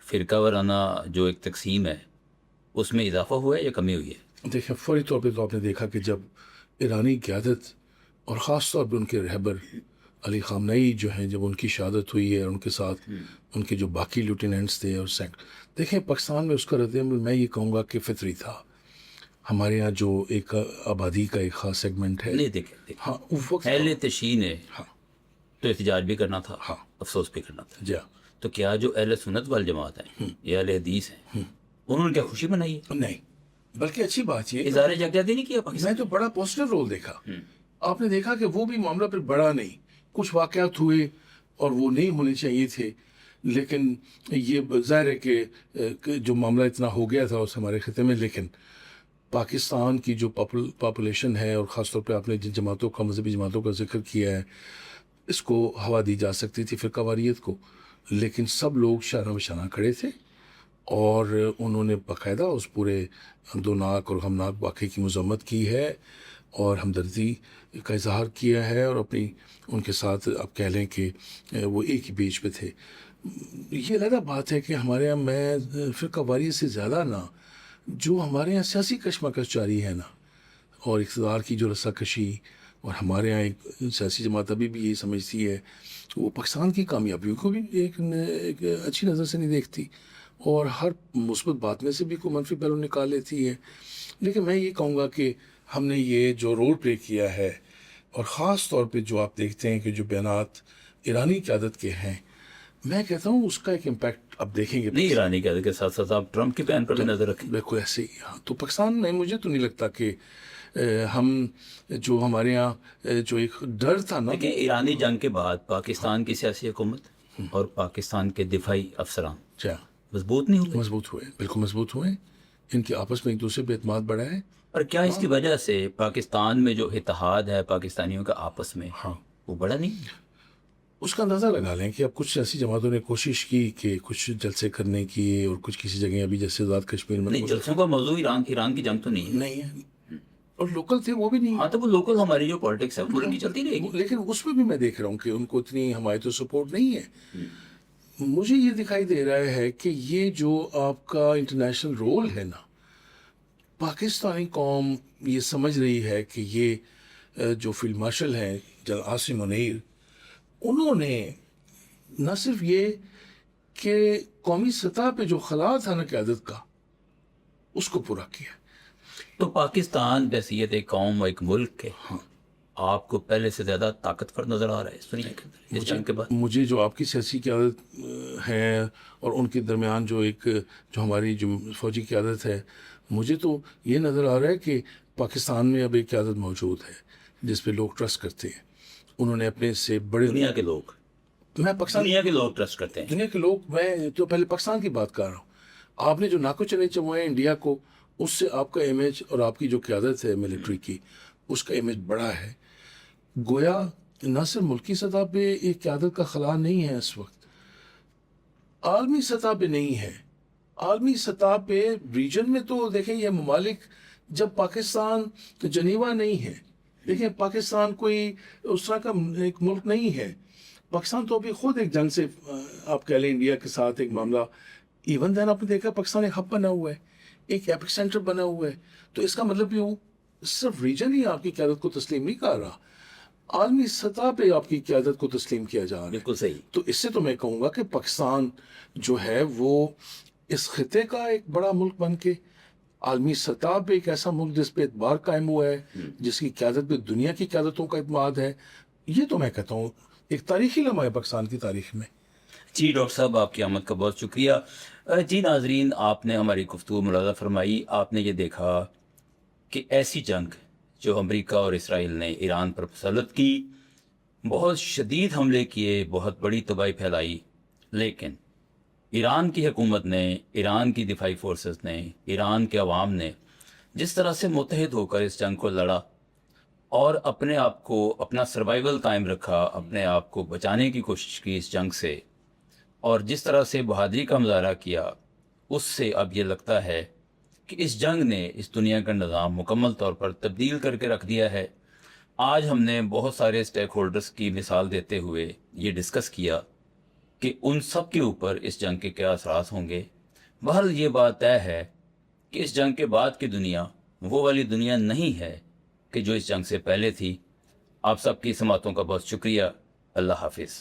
فرقہ وارانہ جو ایک تقسیم ہے اس میں اضافہ ہوا ہے یا کمی ہوئی ہے؟ دیکھیں فوری طور پہ تو آپ نے دیکھا کہ جب ایرانی قیادت اور خاص طور پہ ان کے رہبر علی خامنئی جو ہیں، جب ان کی شہادت ہوئی ہے، ان کے ساتھ ان کے جو باقی لیوٹیننٹس تھے اور دیکھیں پاکستان میں اس کا رد عمل میں یہ کہوں گا کہ فطری تھا. ہمارے یہاں جو ایک آبادی کا ایک خاص سیگمنٹ ہے، نہیں دیکھیں ہاں اس وقت اہل تشیع نے ہاں تو احتجاج بھی کرنا تھا، ہاں افسوس بھی کرنا تھا. جی ہاں تو کیا جو اہل سنت والجماعت ہیں یا اہل حدیث ہیں انہوں نے کیا خوشی منائی ہے؟ نہیں، بلکہ اچھی بات یہ اظہار یکجہتی نہیں کیا پاکستان؟ میں تو بڑا پازیٹیو رول دیکھا. آپ نے دیکھا کہ وہ بھی معاملہ پھر بڑا نہیں، کچھ واقعات ہوئے اور وہ نہیں ہونے چاہیے تھے، لیکن یہ ظاہر ہے کہ جو معاملہ اتنا ہو گیا تھا اس ہمارے خطے میں. لیکن پاکستان کی جو پاپولیشن ہے، اور خاص طور پہ آپ نے جن جماعتوں کا، مذہبی جماعتوں کا ذکر کیا ہے، اس کو ہوا دی جا سکتی تھی فرقہ واریت کو، لیکن سب لوگ شانہ بشانہ کھڑے تھے، اور انہوں نے باقاعدہ اس پورے دوناک اور غمناک واقعے کی مذمت کی ہے اور ہمدردی کا اظہار کیا ہے، اور اپنی ان کے ساتھ آپ کہہ لیں کہ وہ ایک ہی پیج پہ تھے. یہ علیحدہ بات ہے کہ ہمارے یہاں میں فرقہ واریت سے زیادہ نا، جو ہمارے یہاں سیاسی کشمکش جاری ہے نا، اور اقتدار کی جو رسا کشی، اور ہمارے یہاں ایک سیاسی جماعت ابھی بھی یہی سمجھتی ہے، وہ پاکستان کی کامیابیوں کو بھی ایک اچھی نظر سے نہیں دیکھتی، اور ہر مثبت بات میں سے بھی کوئی منفی پہلو نکال لیتی ہے. لیکن میں یہ کہوں گا کہ ہم نے یہ جو رول پلے کیا ہے، اور خاص طور پہ جو آپ دیکھتے ہیں کہ جو بیانات ایرانی قیادت کے ہیں، میں کہتا ہوں اس کا ایک امپیکٹ اب دیکھیں گے. نہیں، ایرانی قیادت کے ساتھ ساتھ آپ ٹرمپ کے بیان پر بھی نظر رکھیں. بالکل ایسے ہی. ہاں تو پاکستان میں مجھے تو نہیں لگتا کہ ہم جو ہمارے یہاں جو ایک ڈر تھا نا. دیکھیں ایرانی جنگ کے بعد پاکستان کی سیاسی حکومت اور پاکستان کے دفاعی افسران مضبوط نہیں ہوئے؟ مضبوط ہوئے، بالکل مضبوط ہوئے. ان کے آپس میں ایک دوسرے پہ اعتماد بڑھا ہے. اور کیا اس کی وجہ سے پاکستان میں جو اتحاد ہے پاکستانیوں کا آپس میں، ہاں وہ بڑا نہیں؟ اس کا اندازہ لگا لیں کہ اب کچھ سیاسی جماعتوں نے کوشش کی کہ کچھ جلسے کرنے کی، اور کچھ کسی جگہ ابھی جیسے آزاد کشمیر میں نہیں، جلسوں کا موضوع ایران کی جنگ تو نہیں ہے. نہیں ہے، اور لوکل تھے وہ بھی نہیں. ہاں تو وہ لوکل ہماری جو پالیٹکس ہے وہ چلتی رہے گی. لیکن اس میں بھی میں دیکھ رہا ہوں کہ ان کو اتنی حمایت و سپورٹ نہیں ہے. مجھے یہ دکھائی دے رہا ہے کہ یہ جو آپ کا انٹرنیشنل رول ہے نا، پاکستانی قوم یہ سمجھ رہی ہے کہ یہ جو فیلڈ مارشل ہیں جنرل عاصم منیر، انہوں نے نہ صرف یہ کہ قومی سطح پہ جو خلا تھا نا قیادت کا اس کو پورا کیا. تو پاکستان بحیثیت ایک قوم و ایک ملک کے آپ کو پہلے سے زیادہ طاقتور نظر آ رہا ہے اس دنیا کے اندر اس جنگ کے بعد؟ مجھے جو آپ کی سیاسی قیادت ہے اور ان کے درمیان جو ہماری جو فوجی قیادت ہے، مجھے تو یہ نظر آ رہا ہے کہ پاکستان میں اب ایک قیادت موجود ہے جس پہ لوگ ٹرسٹ کرتے ہیں. انہوں نے اپنے سے بڑے دنیا کے لوگ دنیا کے لوگ ٹرسٹ کرتے ہیں. دنیا کے لوگ، میں تو پہلے پاکستان کی بات کر رہا ہوں. آپ نے جو ناکو چنے چموائے انڈیا کو، اس سے آپ کا امیج اور آپ کی جو قیادت ہے ملٹری کی، اس کا امیج بڑا ہے. گویا نہ صرف ملکی سطح پہ ایک قیادت کا خلا نہیں ہے اس وقت، عالمی سطح پہ نہیں ہے. عالمی سطح پہ ریجن میں تو دیکھیں یہ ممالک، جب پاکستان تو جنیوا نہیں ہے، دیکھیں پاکستان کوئی اس طرح کا ایک ملک نہیں ہے. پاکستان تو ابھی خود ایک جنگ سے آپ کہہ لیں انڈیا کے ساتھ ایک معاملہ، ایون دین آپ نے دیکھا پاکستان ایک ہب بنا ہوا ہے، ایک ایپک سینٹر بنا ہوا ہے. تو اس کا مطلب یہ صرف ریجن ہی آپ کی قیادت کو تسلیم نہیں کر رہا، عالمی سطح پہ آپ کی قیادت کو تسلیم کیا جا رہا ہے. بالکل صحیح. تو اس سے تو میں کہوں گا کہ پاکستان جو ہے وہ اس خطے کا ایک بڑا ملک بن کے عالمی سطح پہ ایک ایسا ملک جس پہ اعتبار قائم ہوا ہے، جس کی قیادت پہ دنیا کی قیادتوں کا اعتماد ہے. یہ تو میں کہتا ہوں ایک تاریخی لمحہ ہے پاکستان کی تاریخ میں. جی ڈاکٹر صاحب، آپ کی آمد کا بہت شکریہ. جی ناظرین، آپ نے ہماری گفتگو ملاحظہ فرمائی. آپ نے یہ دیکھا کہ ایسی جنگ جو امریکہ اور اسرائیل نے ایران پر مسلط کی، بہت شدید حملے کیے، بہت بڑی تباہی پھیلائی، لیکن ایران کی حکومت نے، ایران کی دفاعی فورسز نے، ایران کے عوام نے جس طرح سے متحد ہو کر اس جنگ کو لڑا اور اپنے آپ کو، اپنا سروائیول قائم رکھا، اپنے آپ کو بچانے کی کوشش کی اس جنگ سے، اور جس طرح سے بہادری کا مظاہرہ کیا، اس سے اب یہ لگتا ہے کہ اس جنگ نے اس دنیا کا نظام مکمل طور پر تبدیل کر کے رکھ دیا ہے. آج ہم نے بہت سارے اسٹیک ہولڈرز کی مثال دیتے ہوئے یہ ڈسکس کیا کہ ان سب کے اوپر اس جنگ کے کیا اثرات ہوں گے. بہرحال یہ بات طے ہے کہ اس جنگ کے بعد کی دنیا وہ والی دنیا نہیں ہے کہ جو اس جنگ سے پہلے تھی. آپ سب کی سماعتوں کا بہت شکریہ. اللہ حافظ.